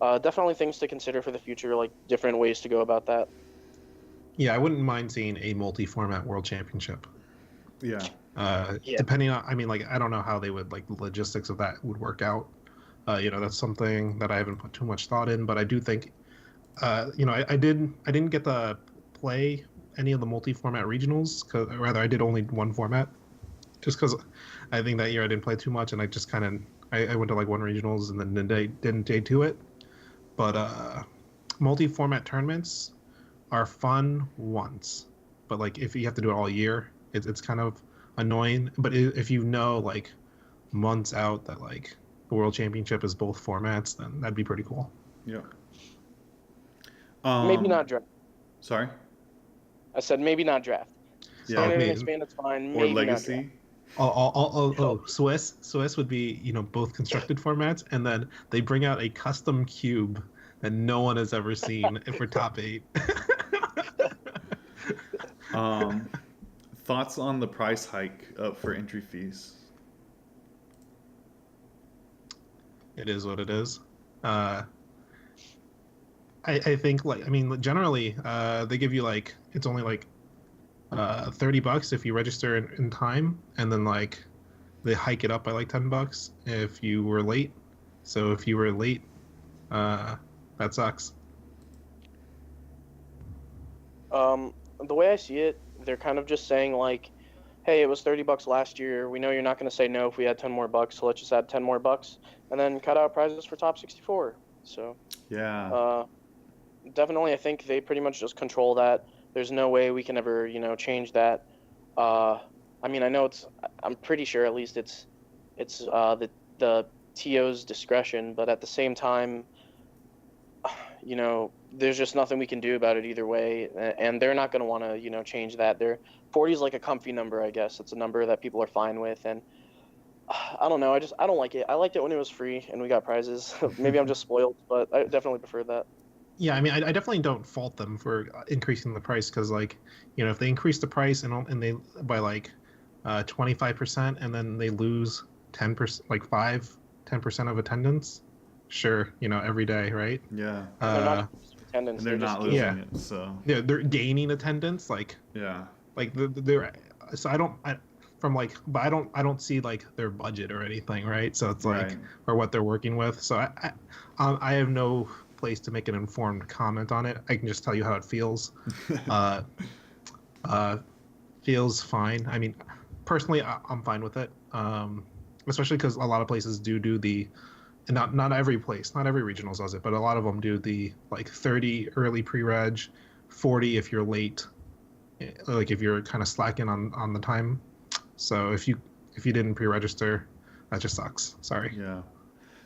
B: definitely things to consider for the future, like different ways to go about that.
C: Yeah, I wouldn't mind seeing a multi-format world championship.
A: Yeah.
C: Depending on, I mean, like, I don't know how they would, like, the logistics of that would work out. That's something that I haven't put too much thought in, but I do think, I didn't get to play any of the multi-format regionals, rather I did only one format, just because I think that year I didn't play too much, and I just kind of, I went to like one regionals and then didn't day to it. But multi-format tournaments are fun once, but like if you have to do it all year, it's kind of annoying. But if like months out that like the World Championship is both formats, then that'd be pretty cool.
A: Yeah.
B: Maybe not draft.
A: Sorry?
B: I said maybe not draft.
A: Yeah.
B: Standard and expanded's fine.
A: Or
B: Maybe
A: Legacy.
C: Swiss would be both constructed formats, and then they bring out a custom cube that no one has ever seen for top 8.
A: Thoughts on the price hike for entry fees?
C: It is what it is. I think generally they give you like, it's only like $30 if you register in time, and then like they hike it up by like $10 if you were late. So if you were late, that sucks.
B: The way I see it, they're kind of just saying like, hey, it was $30 last year. We know you're not going to say no if we add 10 more bucks, so let's just add 10 more bucks and then cut out prizes for top 64. So
A: yeah,
B: definitely, I think they pretty much just control that. There's no way we can ever, change that. I mean, I know I'm pretty sure at least it's the TO's discretion, but at the same time, there's just nothing we can do about it either way, and they're not going to want to, change that. 40 is like a comfy number, I guess. It's a number that people are fine with, and I don't know. I don't like it. I liked it when it was free and we got prizes. Maybe I'm just spoiled, but I definitely prefer that.
C: Yeah, I mean, I definitely don't fault them for increasing the price, because like, if they increase the price and they by like 25%, and then they lose 10%, like 10% of attendance, sure, every day, right?
A: Yeah.
B: They're not attendance.
A: And they're not losing it, so
C: yeah, they're gaining attendance, like
A: yeah,
C: like they're so I don't see like their budget or anything, right? So it's like,
A: right,
C: or what they're working with. So I have no place to make an informed comment on it. I can just tell you how it feels. Feels fine. I mean, personally, I'm fine with it. Especially because a lot of places do the, and not every place, not every regionals does it, but a lot of them do the like 30 early pre-reg, 40 if you're late, like if you're kind of slacking on the time. So if you didn't pre-register, That just sucks. Sorry.
A: Yeah.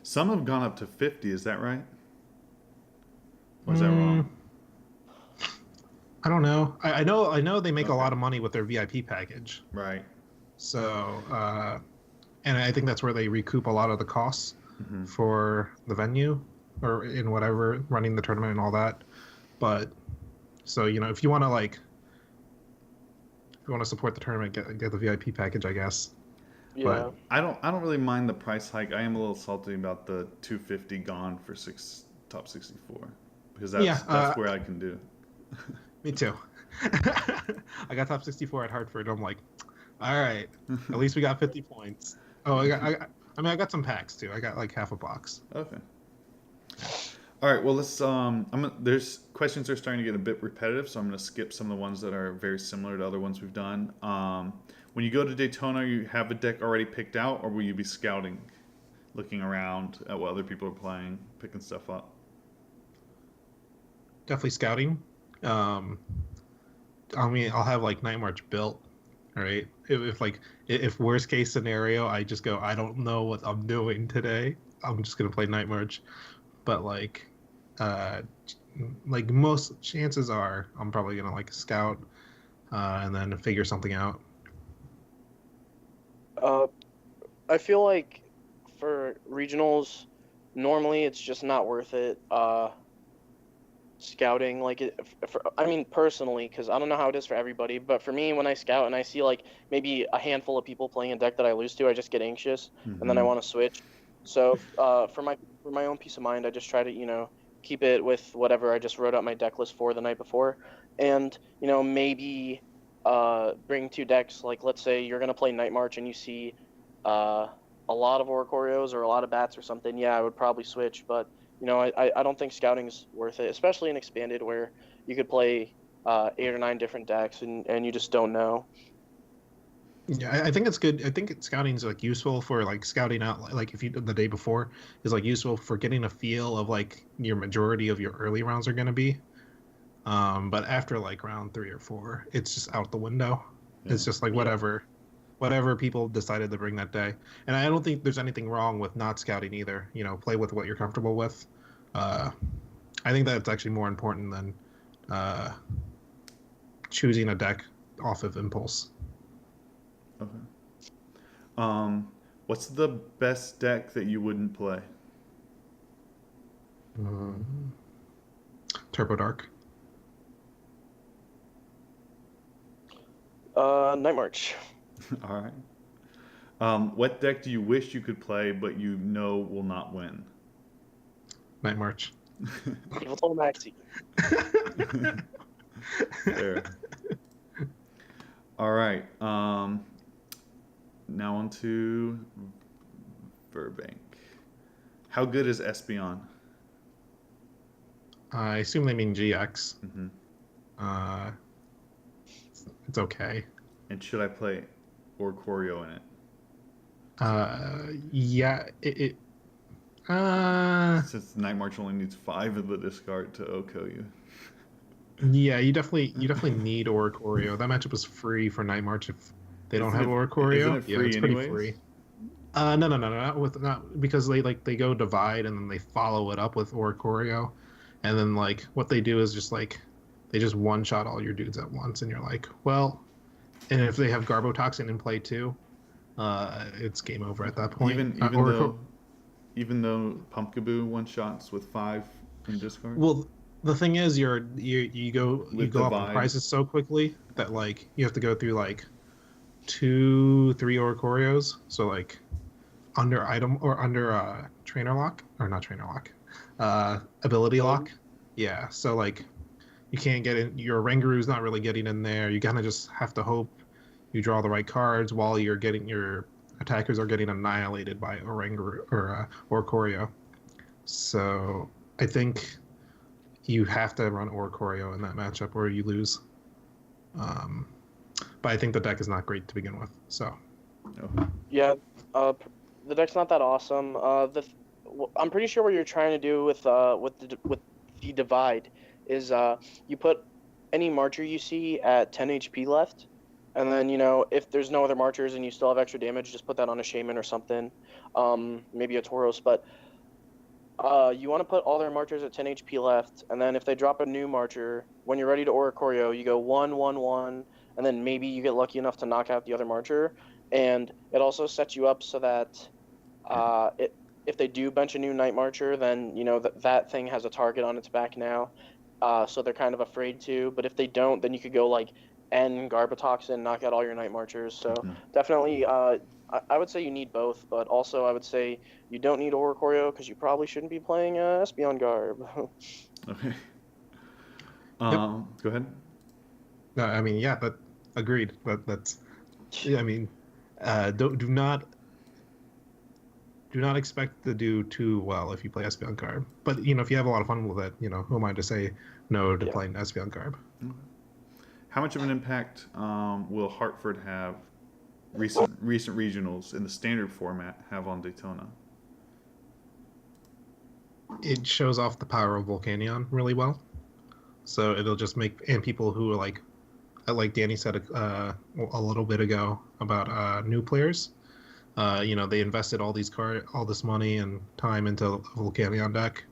A: Some have gone up to 50. Is that right? Or is that wrong?
C: I don't know. I know they make a
A: Okay.
C: lot of money with their VIP package.
A: Right.
C: So, and I think that's where they recoup a lot of the costs
A: Hmm.
C: for the venue or in whatever running the tournament and all that. But so if you want to support the tournament, get the VIP package, I guess.
B: Yeah.
C: But
A: I don't really mind the price hike. I am a little salty about the 250 gone for top 64 because
C: yeah,
A: that's where I can do.
C: me too. I got top 64 at Hartford. I'm like, all right, at least we got 50 points. Oh, I got some packs too. I got like half a box.
A: Okay. All right. Well, let's. There's questions are starting to get a bit repetitive, so I'm gonna skip some of the ones that are very similar to other ones we've done. When you go to Daytona, you have a deck already picked out, or will you be scouting, looking around at what other people are playing, picking stuff up?
C: Definitely scouting. Um, I mean, I'll have like Night March built. All right. If worst case scenario, I just go, I don't know what I'm doing today. I'm just gonna play Night March. But uh, like most chances are, I'm probably gonna like scout, and then figure something out.
B: I feel like for regionals, normally it's just not worth it. Scouting I mean personally, because I don't know how it is for everybody, but for me, when I scout and I see like maybe a handful of people playing a deck that I lose to, I just get anxious and then I
A: Hmm.
B: want to switch. So for my own peace of mind, I just try to keep it with whatever I just wrote out my deck list for the night before, and maybe bring two decks. Like let's say you're gonna play Night March and you see uh, a lot of Oricorios or a lot of bats or something. Yeah, I would probably switch, but I don't think scouting is worth it, especially in expanded where you could play 8 or 9 different decks and you just don't know.
C: Yeah, I think it's good. I think scouting is like useful for like scouting out like if you did the day before is like useful for getting a feel of like your majority of your early rounds are gonna be. But after like round 3 or 4, it's just out the window.
A: Yeah.
C: It's just like
B: Yeah.
C: whatever people decided to bring that day. And I don't think there's anything wrong with not scouting either. Play with what you're comfortable with. Uh, I think that's actually more important than uh, choosing a deck off of impulse.
A: Okay. What's the best deck that you wouldn't play?
C: Mm. Turbo Dark.
B: Night March.
A: All right. What deck do you wish you could play but you know will not win?
C: Night March.
B: Evil Toll Maxi.
A: Fair. All right. Now on to Burbank. How good is Espeon?
C: I assume they mean GX.
A: Hmm.
C: Uh, it's okay.
A: And should I play Oricorio in it?
C: Yeah,
A: Since Night March only needs 5 of the discard to OHKO you.
C: yeah, you definitely need Oricorio. That matchup is free for Night March if they don't have Oricorio.
A: Isn't it
C: Yeah,
A: free
C: it's pretty
A: anyways?
C: free. No, not because they go divide and then they follow it up with Oricorio, and then like what they do is just like they just one shot all your dudes at once, and you're like, well, and if they have Garbotoxin in play too, it's game over at that point.
A: Even though Pumpkaboo one shots with 5 in discard.
C: Well, the thing is, you go
A: With
C: up in
A: divide.
C: prices so quickly that like you have to go through like 2, 3 Oricorios. So like under item or under trainer lock or not trainer lock, ability lock. Yeah. So like you can't get in. Your Rangaru's not really getting in there. You kind of just have to hope you draw the right cards while you're getting your attackers are getting annihilated by Orangaru or Oricorio. So I think you have to run Oricorio in that matchup or you lose. But I think the deck is not great to begin with. So
A: Oh.
B: Yeah, the deck's not that awesome. I'm pretty sure what you're trying to do with the divide is you put any marcher you see at 10 HP left, And then, if there's no other marchers and you still have extra damage, just put that on a Shaman or something. Maybe a Tauros. But you want to put all their marchers at 10 HP left. And then if they drop a new marcher, when you're ready to Oricorio, you go 1, 1, 1. And then maybe you get lucky enough to knock out the other marcher. And it also sets you up so that if they do bench a new Night Marcher, then, that thing has a target on its back now. So they're kind of afraid to. But if they don't, then you could go like N Garbatoxin, knock out all your Night Marchers. So definitely, I would say you need both, but also I would say you don't need Oricorio because you probably shouldn't be playing Espeon Garb.
A: Okay. Go ahead.
C: No, I mean, yeah, but agreed. That's, yeah, I mean, do not expect to do too well if you play Espeon Garb. But if you have a lot of fun with it, who am I to say no to playing Espeon Garb?
A: How much of an impact will Hartford have recent regionals in the standard format have on Daytona?
C: It shows off the power of Volcanion really well. So it'll just make, and people who are like Danny said a little bit ago about new players, they invested all this money and time into a Volcanion deck,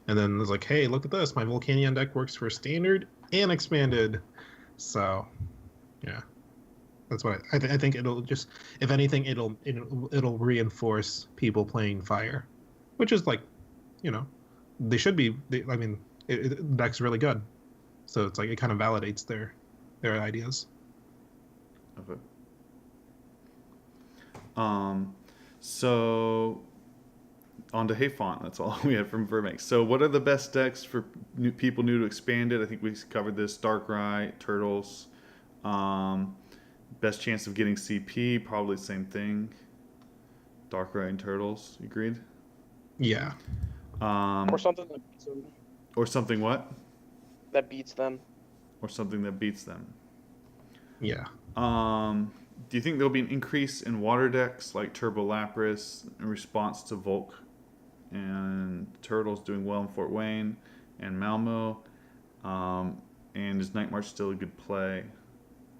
C: and then it's like, hey, look at this, my Volcanion deck works for standard and expanded. So, yeah, that's what I think. It'll just, if anything, it'll reinforce people playing fire, which is like, they should be. The deck's really good, so it's like it kind of validates their ideas.
A: Okay. So on to Hayfont. That's all we have from Vermex. So what are the best decks for people new to Expanded? I think we covered this. Darkrai, Turtles. Best chance of getting CP, probably the same thing. Darkrai and Turtles. You agreed?
C: Yeah.
B: Or something that beats them.
A: Or something what?
B: That beats them.
A: Or something that beats them.
C: Yeah.
A: Do you think there'll be an increase in water decks like Turbo Lapras in response to Volk and Turtles doing well in Fort Wayne and Malmo? And is Night March still a good play?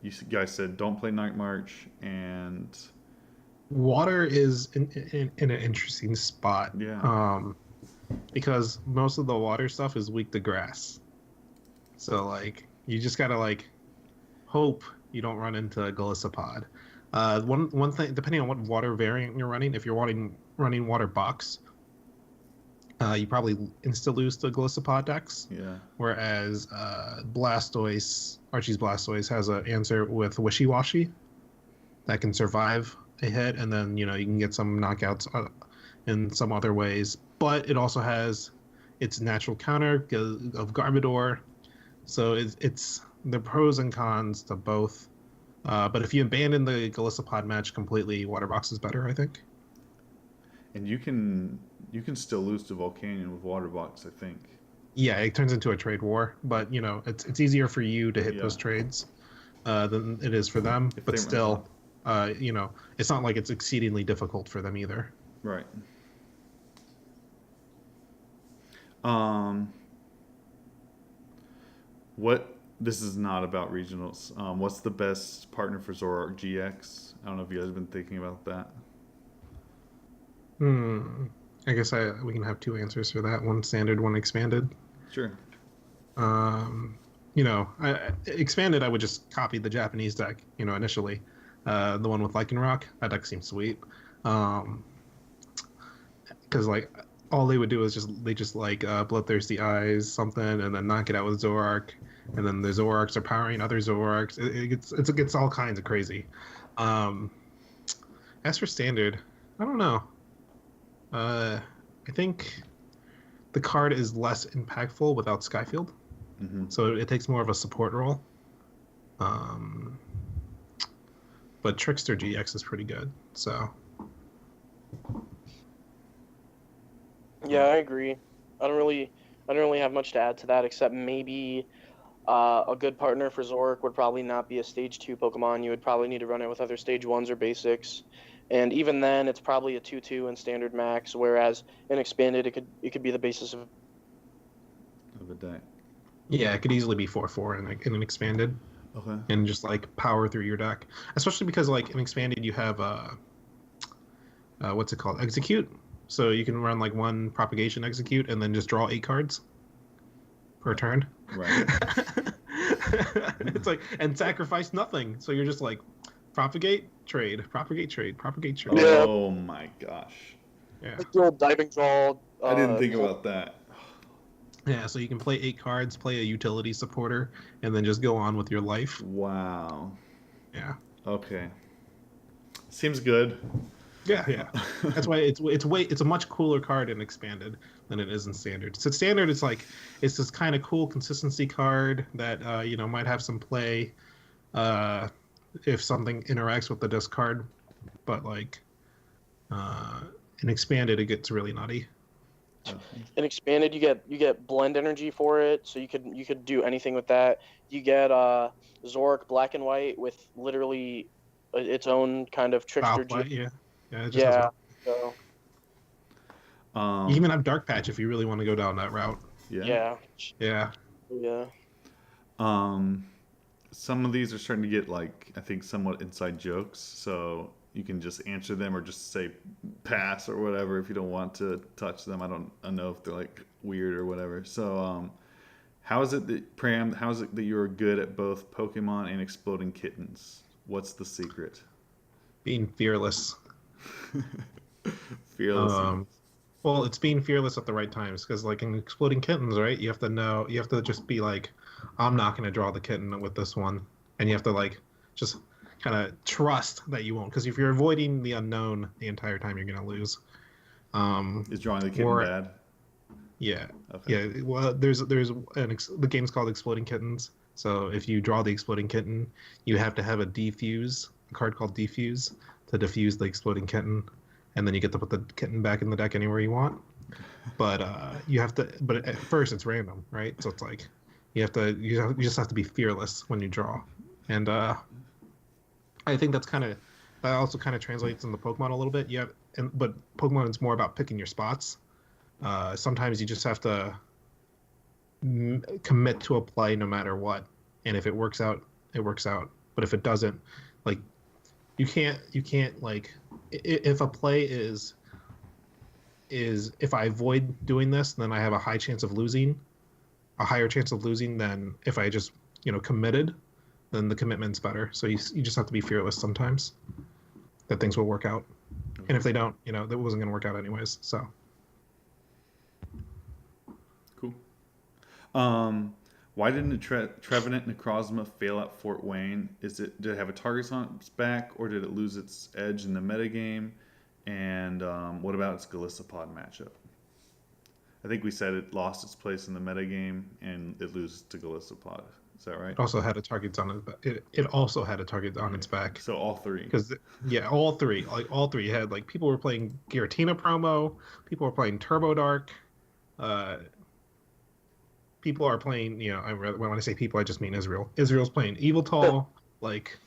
A: You guys said don't play Night March, and
C: water is in an interesting spot.
A: Yeah.
C: Because most of the water stuff is weak to grass. So like you just gotta hope you don't run into a Golisopod. One thing, depending on what water variant you're running, if you're running water box, you probably insta lose to Golisopod decks.
A: Yeah.
C: Whereas Archie's Blastoise has an answer with Wishy Washy that can survive a hit, and then you can get some knockouts in some other ways. But it also has its natural counter of Garbodor, so it's the pros and cons to both. But if you abandon the Golisopod match completely, Water Box is better, I think.
A: And you can still lose to Volcanion with Water Box, I think.
C: Yeah, it turns into a trade war, but it's easier for you to hit those trades than it is for them. But still, it's not like it's exceedingly difficult for them either.
A: Right. This is not about regionals. What's the best partner for Sora GX? I don't know if you guys have been thinking about that.
C: I guess we can have two answers for that. One standard, one expanded.
A: Sure.
C: Expanded, I would just copy the Japanese deck, initially. The one with Lycanroc, that deck seems sweet. Because, all they would do is Bloodthirsty Eyes, something, and then knock it out with Zoroark. And then the Zoroarks are powering other Zoroarks. It gets all kinds of crazy. As for standard, I don't know. I think the card is less impactful without Skyfield.
A: Mm-hmm.
C: So it takes more of a support role. But Trickster GX is pretty good. So.
B: Yeah, I agree. I don't really have much to add to that, except maybe a good partner for Zoroark would probably not be a Stage 2 Pokemon. You would probably need to run it with other Stage 1s or Basics. And even then, it's probably a 2-2 in Standard Max, whereas in Expanded, it could be the basis of
A: a deck.
C: Yeah, it could easily be 4-4 in an Expanded.
A: Okay.
C: and just like power through your deck. Especially because like in expanded you have what's it called? Execute. So you can run like one propagation execute and then just draw 8 cards per turn.
A: Right.
C: It's like and sacrifice nothing. So you're just like propagate, trade, propagate, trade, propagate, trade.
B: Yeah.
A: Oh my gosh.
C: Yeah.
B: Like the old diving draw.
A: I didn't think about that.
C: Yeah, so you can play 8 cards, play a utility supporter, and then just go on with your life.
A: Wow.
C: Yeah.
A: Okay. Seems good.
C: Yeah, yeah. That's why it's a much cooler card in expanded than it is in standard. So standard it's like it's this kind of cool consistency card that might have some play if something interacts with the discard, but like in expanded it gets really nutty.
B: In expanded, you get blend energy for it, so you could do anything with that. You get Zork black and white with literally its own kind of trickster.
C: Fight, yeah. Yeah, it just
B: Yeah.
C: has
B: So
C: you even have Dark Patch if you really want to go down that route.
A: Yeah.
B: yeah.
C: Yeah.
A: Some of these are starting to get like I think somewhat inside jokes, so you can just answer them or just say pass or whatever if you don't want to touch them. I don't know if they're like weird or whatever. So how is it that you're good at both Pokemon and exploding kittens? What's the secret?
C: Being fearless.
A: Fearless.
C: Well, it's being fearless at the right times because, like in Exploding Kittens, right? You have to just be like, I'm not going to draw the kitten with this one, and you have to like just kind of trust that you won't. Because if you're avoiding the unknown the entire time, you're going to lose.
A: Is drawing the kitten bad?
C: Yeah.
A: Okay.
C: Yeah. Well, the game's called Exploding Kittens. So if you draw the Exploding Kitten, you have to have a card called Defuse to defuse the Exploding Kitten, and then you get to put the kitten back in the deck anywhere you want. But But at first it's random, right? So it's like you just have to be fearless when you draw, and I think that also kind of translates into Pokemon a little bit. But Pokemon is more about picking your spots. Sometimes you just have to commit to a play no matter what, and if it works out, it works out. But if it doesn't, like you can't like if a play is if I avoid doing this, then I have a higher chance of losing than if I just committed. Then the commitment's better. So you just have to be fearless sometimes. That things will work out, and if they don't, that wasn't going to work out anyways. So.
A: Cool. Why didn't Trevenant Necrozma fail at Fort Wayne? Did it have a target on its back, or did it lose its edge in the metagame? And what about its Galissapod matchup? I think we said it lost its place in the metagame, and it loses to Galissapod. Is that right?
C: It also had a target on it also had a target on its back.
A: So all three.
C: All three had like people were playing Giratina promo, people were playing Turbo Dark. People are playing, when I say people, I just mean Israel. Israel's playing Eviltal, like,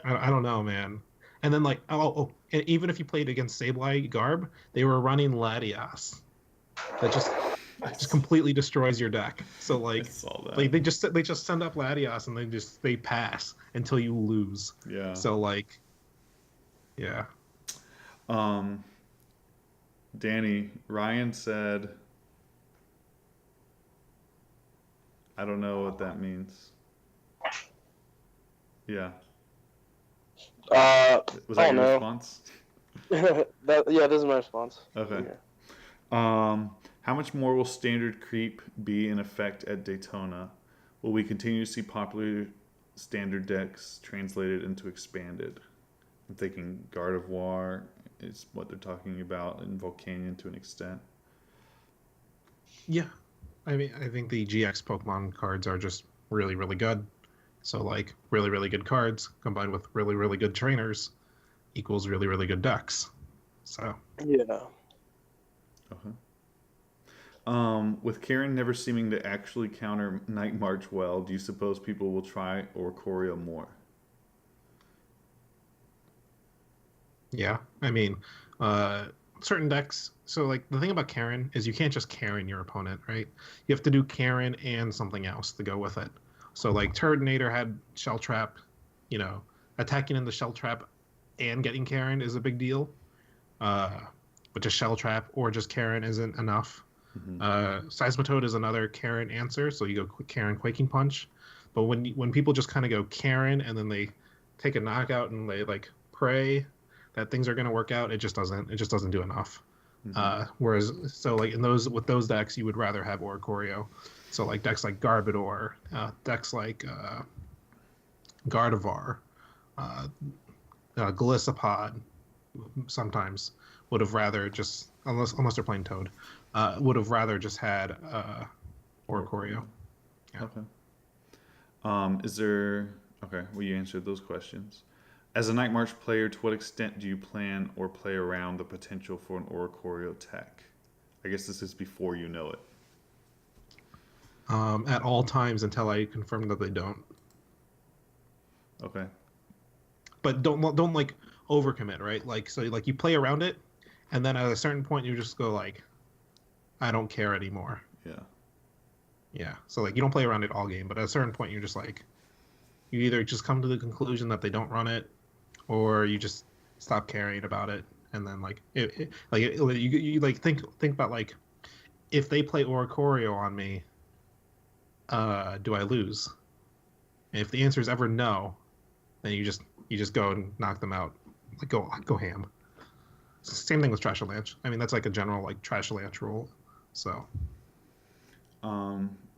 C: I don't know, man. And then like, and even if you played against Sableye Garb, they were running Latias. That just completely destroys your deck. So like, they just send up Latias and they pass until you lose.
A: Yeah.
C: So like, yeah.
A: Danny, Ryan said, I don't know what that means. Yeah. Was that your response?
B: This is my response.
A: Okay. How much more will standard creep be in effect at Daytona? Will we continue to see popular standard decks translated into expanded? I'm thinking Gardevoir is what they're talking about, and Volcanion to an extent.
C: Yeah. I mean, I think the GX Pokemon cards are just really, really good. So, like, really, really good cards combined with really, really good trainers equals really, really good decks. So.
B: Yeah.
A: Okay. With Karen never seeming to actually counter Night March well, do you suppose people will try Oricorio more?
C: Yeah. I mean, certain decks. So, like, the thing about Karen is you can't just Karen your opponent, right? You have to do Karen and something else to go with it. So like Turtonator had Shell Trap, attacking in the Shell Trap and getting Karen is a big deal. But just Shell Trap or just Karen isn't enough. Seismitoad is another Karen answer, so you go Karen Quaking Punch. But when people just kind of go Karen and then they take a knockout and they like pray that things are going to work out, it just doesn't do enough. Whereas so like with those decks you would rather have Oricorio. So like decks like Garbodor, decks like Gardevoir, Golisopod sometimes would have rather just unless they're playing Toad, would have rather just had Oricorio. Yeah.
A: Okay. Well, you answered those questions. As a Night March player, to what extent do you plan or play around the potential for an Oricorio tech? I guess this is before you know it.
C: At all times until I confirm that they don't.
A: Okay.
C: But don't like overcommit, right? Like so like you play around it, and then at a certain point you just go like, I don't care anymore.
A: Yeah.
C: Yeah. So like you don't play around it all game, but at a certain point you're just like, you either just come to the conclusion that they don't run it, or you just stop caring about it, and then like you like think about like, if they play Oricorio on me, do I lose? And if the answer is ever no, then you just go and knock them out, like go ham. Same thing with Trash Avalanche. I mean that's like a general like Trash Avalanche rule. So.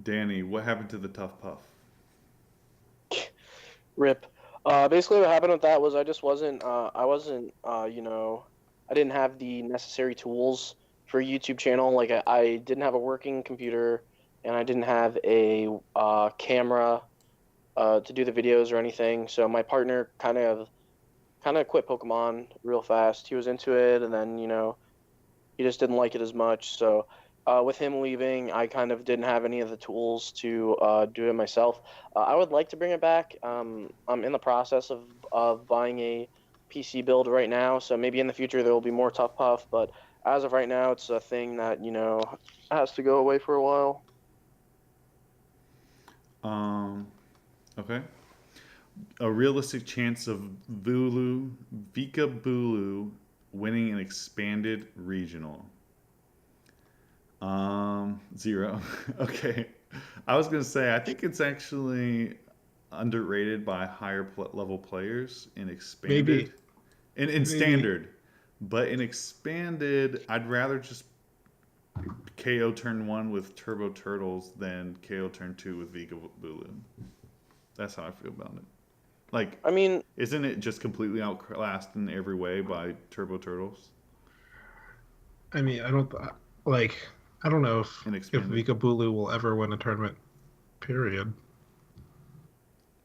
A: Danny, what happened to the Tough Puff?
B: Rip. Basically, what happened with that was I just wasn't. I didn't have the necessary tools for a YouTube channel. Like I didn't have a working computer, and I didn't have a camera to do the videos or anything. So my partner kind of quit Pokemon real fast. He was into it, and then he just didn't like it as much. So. With him leaving, I kind of didn't have any of the tools to do it myself. I would like to bring it back. I'm in the process of buying a PC build right now, so maybe in the future there will be more Tough Puff, but as of right now, it's a thing that, has to go away for a while.
A: Okay. A realistic chance of Vika Bulu winning an expanded regional. 0. Okay. I was going to say, I think it's actually underrated by higher level players in expanded.
C: Maybe.
A: In standard. But in expanded, I'd rather just KO turn 1 with Turbo Turtles than KO turn 2 with Vika Bulu. That's how I feel about it. Like,
B: I mean,
A: isn't it just completely outclassed in every way by Turbo Turtles?
C: I mean, I don't know if Vika Bulu will ever win a tournament. Period.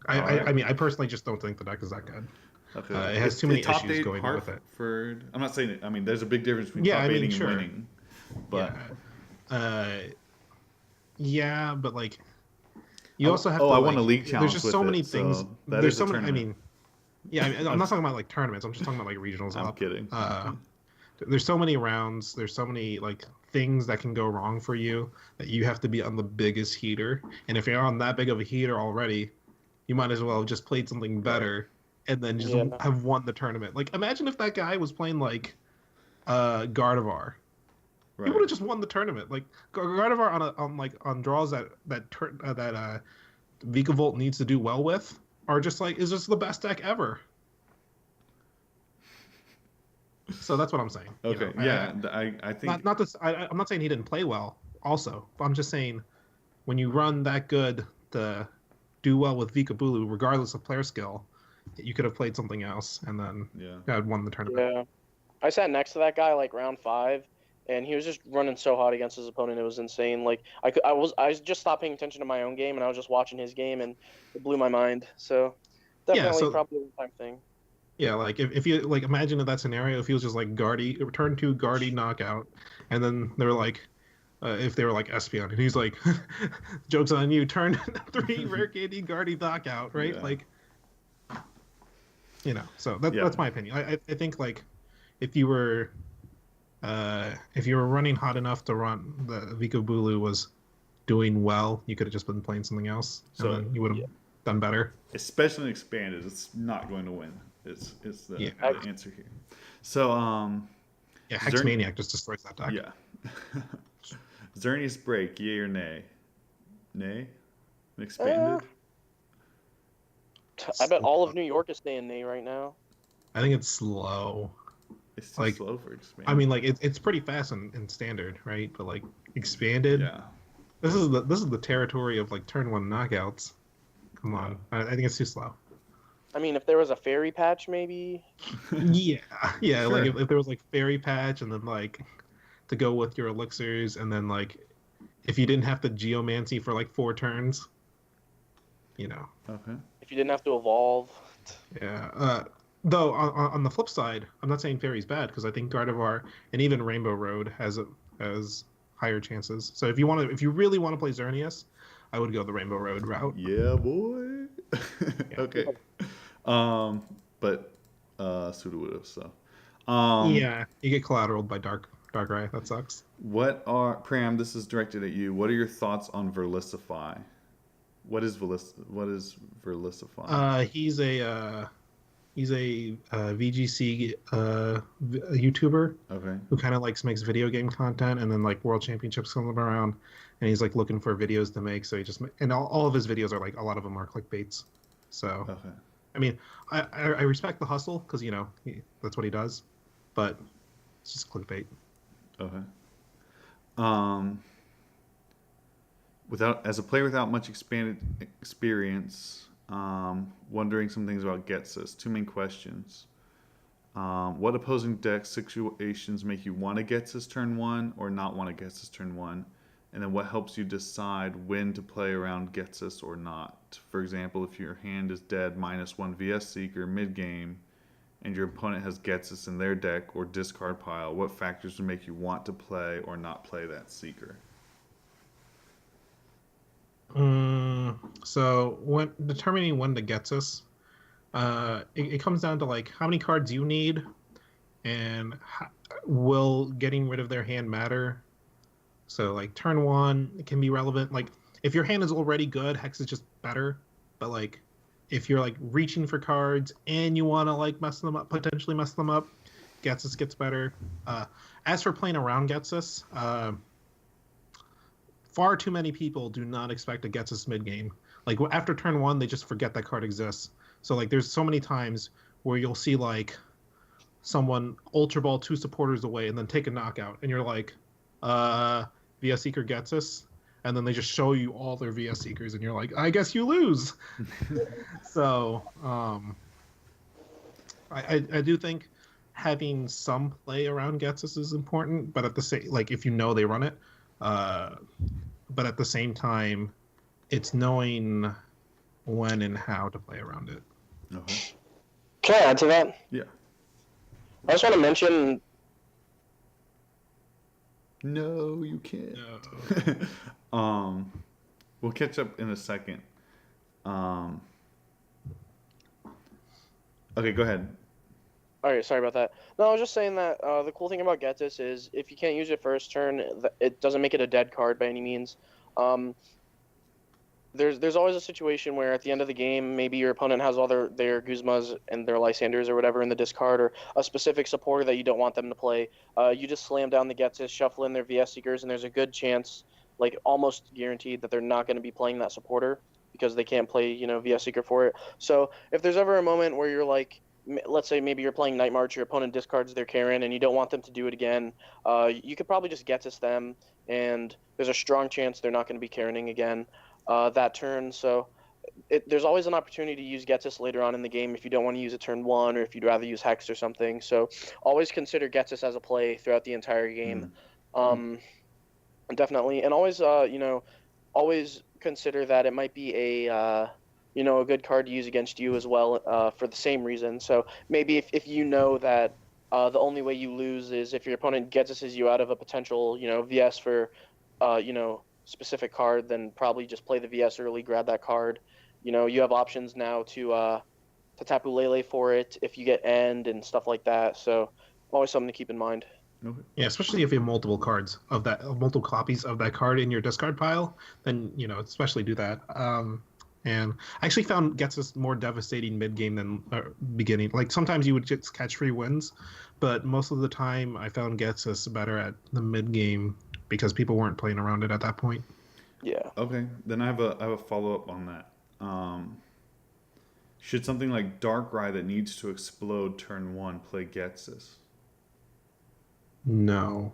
C: I mean, I personally just don't think the deck is that good.
A: Okay.
C: It has too many issues going on with it.
A: I'm not saying it. I mean, there's a big difference between top 8 and winning. But
C: but like, you also have to.
A: I won a league challenge.
C: There's just so many things.
A: So
C: there's so many. I mean, I'm not talking about like tournaments. I'm just talking about like regionals.
A: I'm kidding.
C: There's so many rounds. There's so many like things that can go wrong for you that you have to be on the biggest heater. And if you're on that big of a heater already, you might as well have just played something better and then just have won the tournament. Like imagine if that guy was playing like Gardevoir. Right. He would have just won the tournament. Like Gardevoir on draws that Vikavolt needs to do well with are just like is just the best deck ever. So that's what I'm saying.
A: Okay. I think
C: not this. I'm not saying he didn't play well. Also, but I'm just saying when you run that good to do well with Vika Bulu, regardless of player skill, you could have played something else and then had won the tournament.
B: Yeah, I sat next to that guy like round 5, and he was just running so hot against his opponent. It was insane. Like I just stopped paying attention to my own game, and I was just watching his game, and it blew my mind. So definitely probably a one-time thing.
C: Yeah, like if you like imagine in that scenario, if he was just like Guardy, turn 2 Guardy knockout, and then they were like, if they were like Espeon, and he's like, joke's on you, turn 3 Rare Candy Guardy knockout, right? Yeah. Like, so that's my opinion. I think like if you were running hot enough to run the Vika Bulu was doing well, you could have just been playing something else,
A: So,
C: and then you would have done better.
A: especially expanded, it's not going to win. It's
C: Yeah.
A: the answer here. So
C: Yeah,
A: Is
C: Hex
A: there-
C: Maniac just destroys that deck.
A: yeah. Xerneas break, yay or nay? Nay? Expanded?
B: I bet all of New York is saying nay right now.
C: I think it's slow.
A: It's too
C: like,
A: slow for expanded.
C: I mean, like it's pretty fast in standard, right? But like expanded,
A: yeah.
C: this is the territory of like turn one knockouts. Come on, I think it's too slow.
B: I mean, if there was a fairy patch, maybe.
C: Yeah, yeah.
A: Sure.
C: Like if there was like fairy patch, and then like to go with your elixirs, and then like if you didn't have to geomancy for like 4 turns, you know.
A: Okay.
B: If you didn't have to evolve.
C: Yeah. Though on the flip side, I'm not saying fairy's bad because I think Gardevoir and even Rainbow Road has higher chances. So if you really want to play Xerneas, I would go the Rainbow Road route.
A: Yeah, boy. Okay. But Suda would have, so.
C: Yeah, you get collateraled by Darkrai. That sucks.
A: Pram, this is directed at you. What are your thoughts on Verlisify? What is Verlisify?
C: He's a VGC YouTuber
A: Okay.
C: who kind of makes video game content, and then like World Championships come around, and he's like looking for videos to make. So he just and all of his videos are like a lot of them are clickbaits. So
A: Okay.
C: I mean, I respect the hustle because that's what he does, but it's just clickbait.
A: Okay. As a player without much expanded experience, wondering some things about Ghetsis. 2 main questions. What opposing deck situations make you want to Ghetsis turn 1 or not want to Ghetsis turn 1? And then what helps you decide when to play around Ghetsis or not? For example, if your hand is dead -1 VS Seeker mid-game and your opponent has Ghetsis in their deck or discard pile, what factors would make you want to play or not play that Seeker?
C: So when determining when to Ghetsis, it comes down to like how many cards you need, and will getting rid of their hand matter. So like turn 1, it can be relevant. Like if your hand is already good, Hex is just better. But like if you're like reaching for cards and you want to like potentially mess them up, Ghetsis gets better. As for playing around Ghetsis, far too many people do not expect to Ghetsis mid game. Like after turn 1, they just forget that card exists. So like there's so many times where you'll see like someone Ultra Ball 2 supporters away and then take a knockout, and you're like, VS Seeker Ghetsis, and then they just show you all their VS Seekers, and you're like, I guess you lose. So I do think having some play around Ghetsis is important, but at the same if you know they run it, but at the same time, it's knowing when and how to play around it.
A: Okay.
B: Can I add to that?
A: Yeah.
B: I just want to mention.
A: No, you can't.
C: No.
A: We'll catch up in a second. Okay, go ahead.
B: All right, sorry about that. No, I was just saying that the cool thing about Ghetsis is if you can't use it first turn, it doesn't make it a dead card by any means. There's always a situation where at the end of the game, maybe your opponent has all their Guzmas and their Lysanders or whatever in the discard, or a specific supporter that you don't want them to play. You just slam down the Ghetsis, shuffle in their VS Seekers, and there's a good chance, like almost guaranteed, that they're not going to be playing that supporter because they can't play, VS Seeker for it. So if there's ever a moment where you're like, let's say maybe you're playing Night March, your opponent discards their Karen, and you don't want them to do it again, you could probably just Ghetsis them, and there's a strong chance they're not going to be Karening again that turn. So there's always an opportunity to use Ghetsis later on in the game if you don't want to use it turn 1, or if you'd rather use Hex or something. So always consider Ghetsis as a play throughout the entire game. Definitely. And always, always consider that it might be a good card to use against you as well for the same reason. So maybe if you know that the only way you lose is if your opponent Ghetsis you out of a potential, VS for, specific card, then probably just play the VS early, grab that card. You have options now to Tapu Lele for it if you get end and stuff like that. So always something to keep in mind.
A: Okay.
C: Yeah, especially if you have multiple cards of that, multiple copies of that card in your discard pile, then especially do that. And I actually found Getsus more devastating mid game than beginning. Like sometimes you would just catch free wins, but most of the time I found Getsus better at the mid game because people weren't playing around it at that point.
B: Yeah.
A: Okay. Then I have a follow up on that. Should something like Darkrai that needs to explode turn 1 play Getsus?
C: No.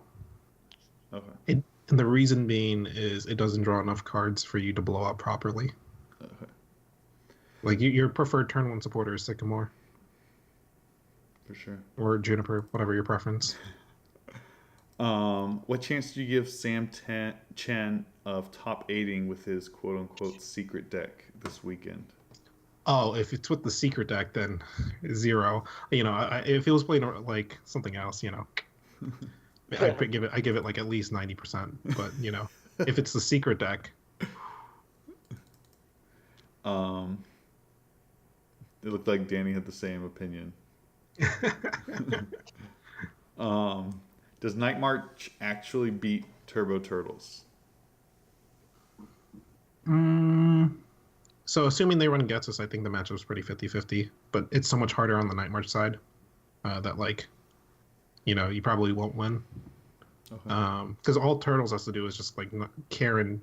A: Okay.
C: And the reason being is it doesn't draw enough cards for you to blow up properly.
A: Okay.
C: Like your preferred turn 1 supporter is Sycamore.
A: For sure.
C: Or Juniper, whatever your preference.
A: What chance do you give Sam Chen of top 8ing with his quote unquote secret deck this weekend?
C: Oh, if it's with the secret deck, then 0. If it was playing like something else, I give it like at least 90%. But if it's the secret deck,
A: it looked like Danny had the same opinion. Does Night March actually beat Turbo Turtles?
C: So assuming they run Getsus, I think the matchup's pretty 50-50, but it's so much harder on the Night March side that you probably won't win.
A: Okay.
C: Because all Turtles has to do is just Karen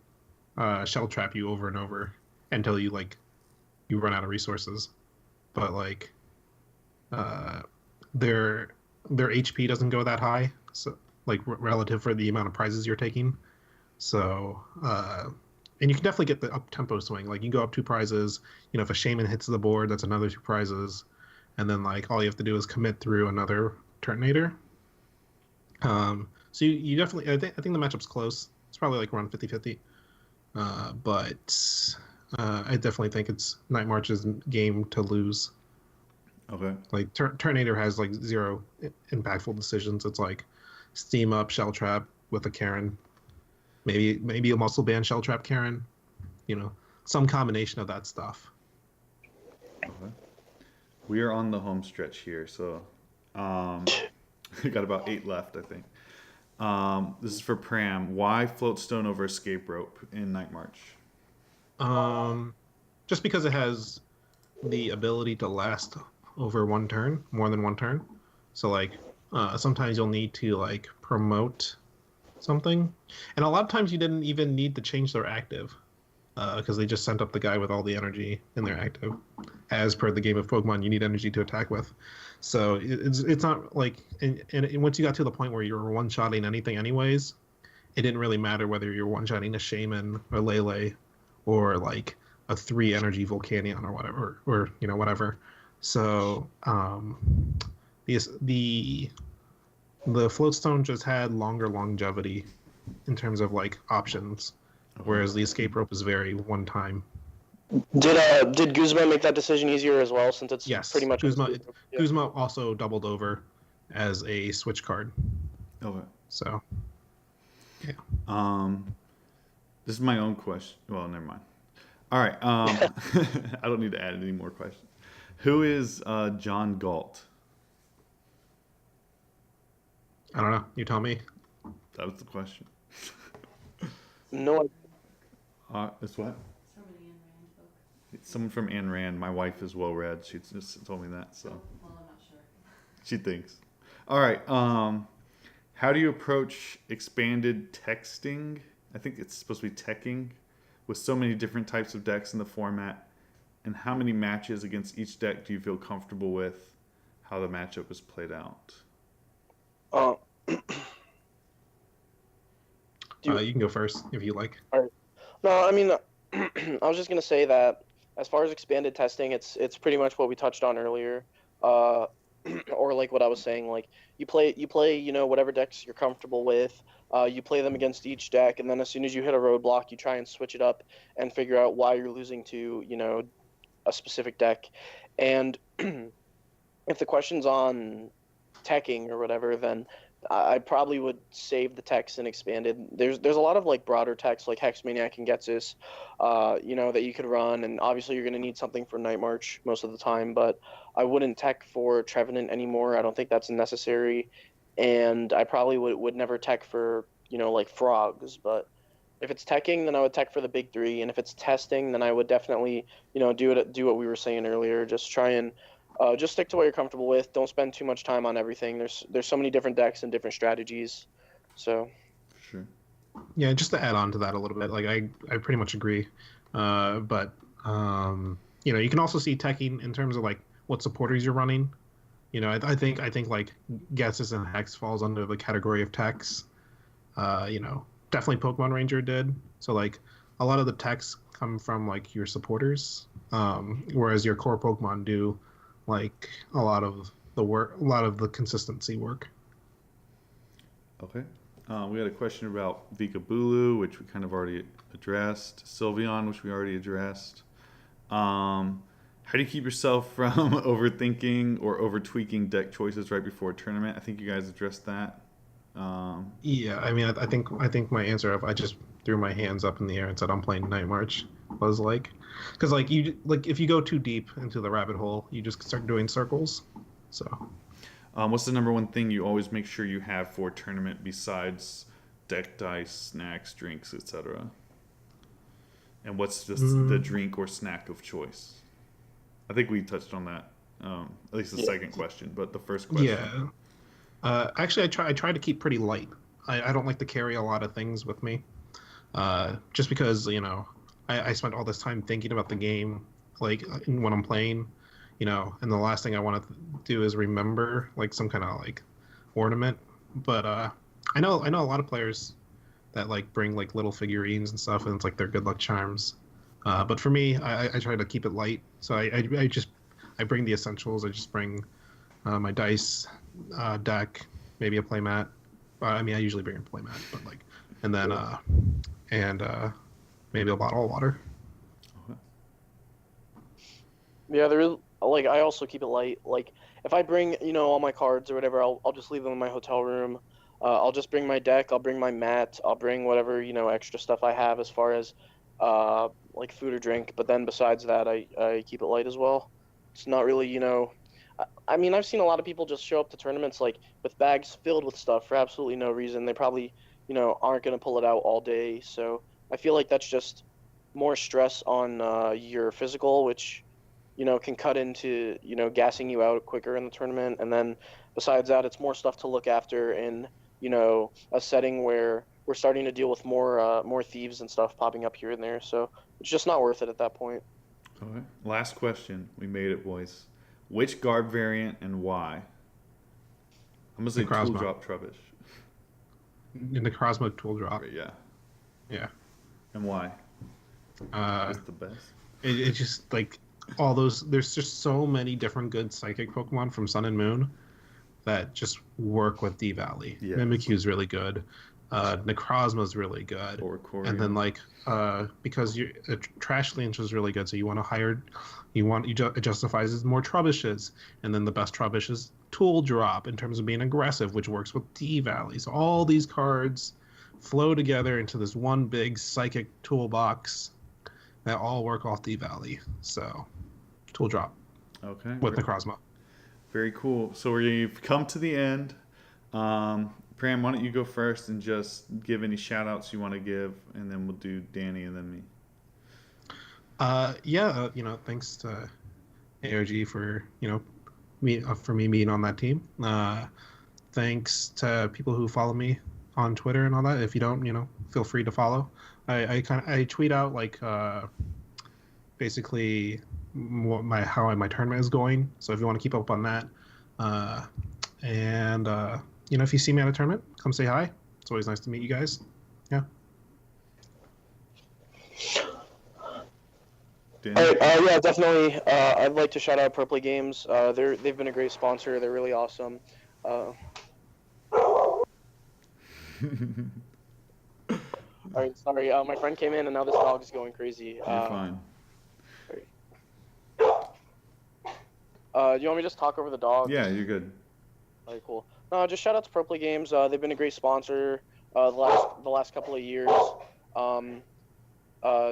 C: shell trap you over and over until you run out of resources. But their HP doesn't go that high, so relative for the amount of prizes you're taking. So and you can definitely get the up tempo swing. Like you go up 2 prizes. If a Shaman hits the board, that's another 2 prizes, and then all you have to do is commit through another Turtonator. So you definitely, I think the matchup's close. It's probably around 50-50. But I definitely think it's Night March's game to lose.
A: Okay.
C: Turtonator has 0 impactful decisions. It's steam up, shell trap with a Karen. Maybe a muscle band shell trap Karen, some combination of that stuff.
A: Okay. We are on the home stretch here, so we got about 8 left, I think. This is for Pram. Why Floatstone over Escape Rope in Night March?
C: Just because it has the ability to last over one turn, more than one turn. So sometimes you'll need to promote something, and a lot of times you didn't even need to change their active because they just sent up the guy with all the energy in their active. As per the game of Pokemon, you need energy to attack with. So it's not and once you got to the point where you were one-shotting anything anyways, it didn't really matter whether you're one-shotting a Shaman or Lele or a 3 energy Volcanion or whatever, or whatever. So the Floatstone just had longer longevity in terms of options, whereas the Escape Rope is very one time.
B: Did Guzma make that decision easier as well, since it's pretty much
C: Guzma also doubled over as a switch card.
A: Okay.
C: So yeah.
A: This is my own question. Well, never mind. All right. I don't need to add any more questions. Who is John Galt?
C: I don't know. You tell me.
A: That was the question.
B: No.
A: It's what? It's someone from Ayn Rand. My wife is well read. She just told me that. So.
D: Well, I'm not sure.
A: She thinks. All right. How do you approach expanded texting? I think it's supposed to be teching, with so many different types of decks in the format. And how many matches against each deck do you feel comfortable with? How the matchup is played out?
C: You can go first if you like.
B: All right. No, I mean, I was just gonna say that as far as expanded testing, it's pretty much what we touched on earlier, or what I was saying. You play, whatever decks you're comfortable with. You play them against each deck, and then as soon as you hit a roadblock, you try and switch it up and figure out why you're losing to a specific deck. And if the question's on teching or whatever, then I probably would save the techs and expanded. There's a lot of broader techs like Hex Maniac and Getsus, that you could run, and obviously you're going to need something for Night March most of the time, but I wouldn't tech for Trevenant anymore. I don't think that's necessary. and I probably would never tech for, like frogs. But if it's teching, then I would tech for the big three, and if it's testing, then I would definitely, do what we were saying earlier. Just try and just stick to what you're comfortable with. Don't spend too much time on everything. There's so many different decks and different strategies. So
A: Sure.
C: Yeah, just to add on to that a little bit, like I pretty much agree. But you can also see teching in terms of like what supporters you're running. I think like Guesses and Hex falls under the category of techs. Definitely Pokemon Ranger did. So like a lot of the techs come from like your supporters, whereas your core Pokemon do like a lot of the work, a lot of the consistency work.
A: Okay. We had a question about Vikabulu, which we kind of already addressed. Sylveon, which we already addressed. How do you keep yourself from overthinking or over tweaking deck choices right before a tournament? I think you guys addressed that.
C: Yeah, I mean, I think my answer of I just threw my hands up in the air and said I'm playing Night March was like, because like if you go too deep into the rabbit hole, you just start doing circles. So
A: What's the number one thing you always make sure you have for a tournament besides deck, dice, snacks, drinks, etc.? And what's the drink or snack of choice? I think we touched on that. At least the second question, but the first question.
C: yeah, actually, I try to keep pretty light. I don't like to carry a lot of things with me, just because I spent all this time thinking about the game, like when I'm playing, and the last thing I want to do is remember like some kind of like ornament. But I know a lot of players that like bring like little figurines and stuff, and it's like their good luck charms. But for me, I try to keep it light. So I bring the essentials. I just bring my dice, deck, maybe a playmat. I mean, I usually bring a playmat, but like, and then maybe a bottle of water.
B: yeah, there is like I also keep it light. Like if I bring all my cards or whatever, I'll just leave them in my hotel room. I'll just bring my deck. I'll bring my mat. I'll bring whatever extra stuff I have as far as like food or drink. But then besides that, I keep it light as well. It's not really I mean, I've seen a lot of people just show up to tournaments like with bags filled with stuff for absolutely no reason. They probably aren't going to pull it out all day. So I feel like that's just more stress on your physical, which can cut into gassing you out quicker in the tournament. And then besides that, it's more stuff to look after in a setting where we're starting to deal with more thieves and stuff popping up here and there. So it's just not worth it at that point.
A: All right. Last question. We made it, boys. Which guard variant and why? I'm gonna say Tool Drop Trubbish.
C: In the Necrozma Tool Drop.
A: Right, yeah.
C: Yeah.
A: And why? It's the best.
C: It just like all those. There's just so many different good psychic Pokemon from Sun and Moon that just work with D Valley.
A: Yes.
C: Mimikyu's really good. Necrozma's really good. And then like because Trash Lynch was really good, so you want to hire, it justifies as more Trubbishes, and then the best Trubbish is Tool Drop in terms of being aggressive, which works with D Valley. So all these cards flow together into this one big psychic toolbox that all work off D Valley. So Tool Drop.
A: Okay.
C: With Necrozma.
A: Very cool. So we've come to the end. Pram, why don't you go first and just give any shout outs you want to give, and then we'll do Danny and then me.
C: Thanks to ARG for me being on that team. Thanks to people who follow me on Twitter and all that. If you don't, feel free to follow. I tweet out like basically how my tournament is going. So if you want to keep up on that, if you see me at a tournament, come say hi. It's always nice to meet you guys. Yeah.
A: Danny?
B: All right, yeah, definitely. I'd like to shout out Purpley Games. They've been a great sponsor. They're really awesome. All right, sorry. My friend came in, and now this dog is going crazy.
A: You're fine.
B: Do you want me to just talk over the dog?
A: Yeah, you're good.
B: All right, cool. No, just shout out to Purpley Games. They've been a great sponsor the last couple of years.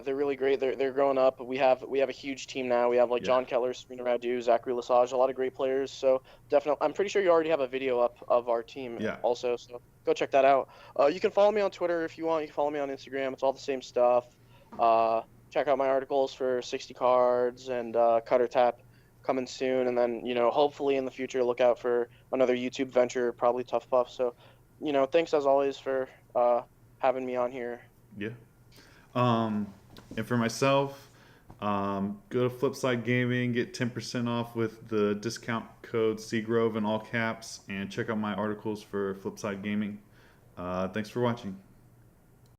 B: They're really great. They're growing up. We have a huge team now. We have like
A: Yeah.
B: John Keller, Serena Radu, Zachary Lesage, a lot of great players. So definitely, I'm pretty sure you already have a video up of our team
A: Yeah.
B: also. So go check that out. You can follow me on Twitter if you want. You can follow me on Instagram. It's all the same stuff. Check out my articles for 60 cards and Cutter Tap coming soon. And then hopefully in the future, look out for another YouTube venture, probably Tough Puff. So thanks as always for having me on here.
A: Yeah. And for myself, go to Flipside Gaming, get 10% off with the discount code Seagrove in all caps, and check out my articles for Flipside Gaming. Thanks for watching.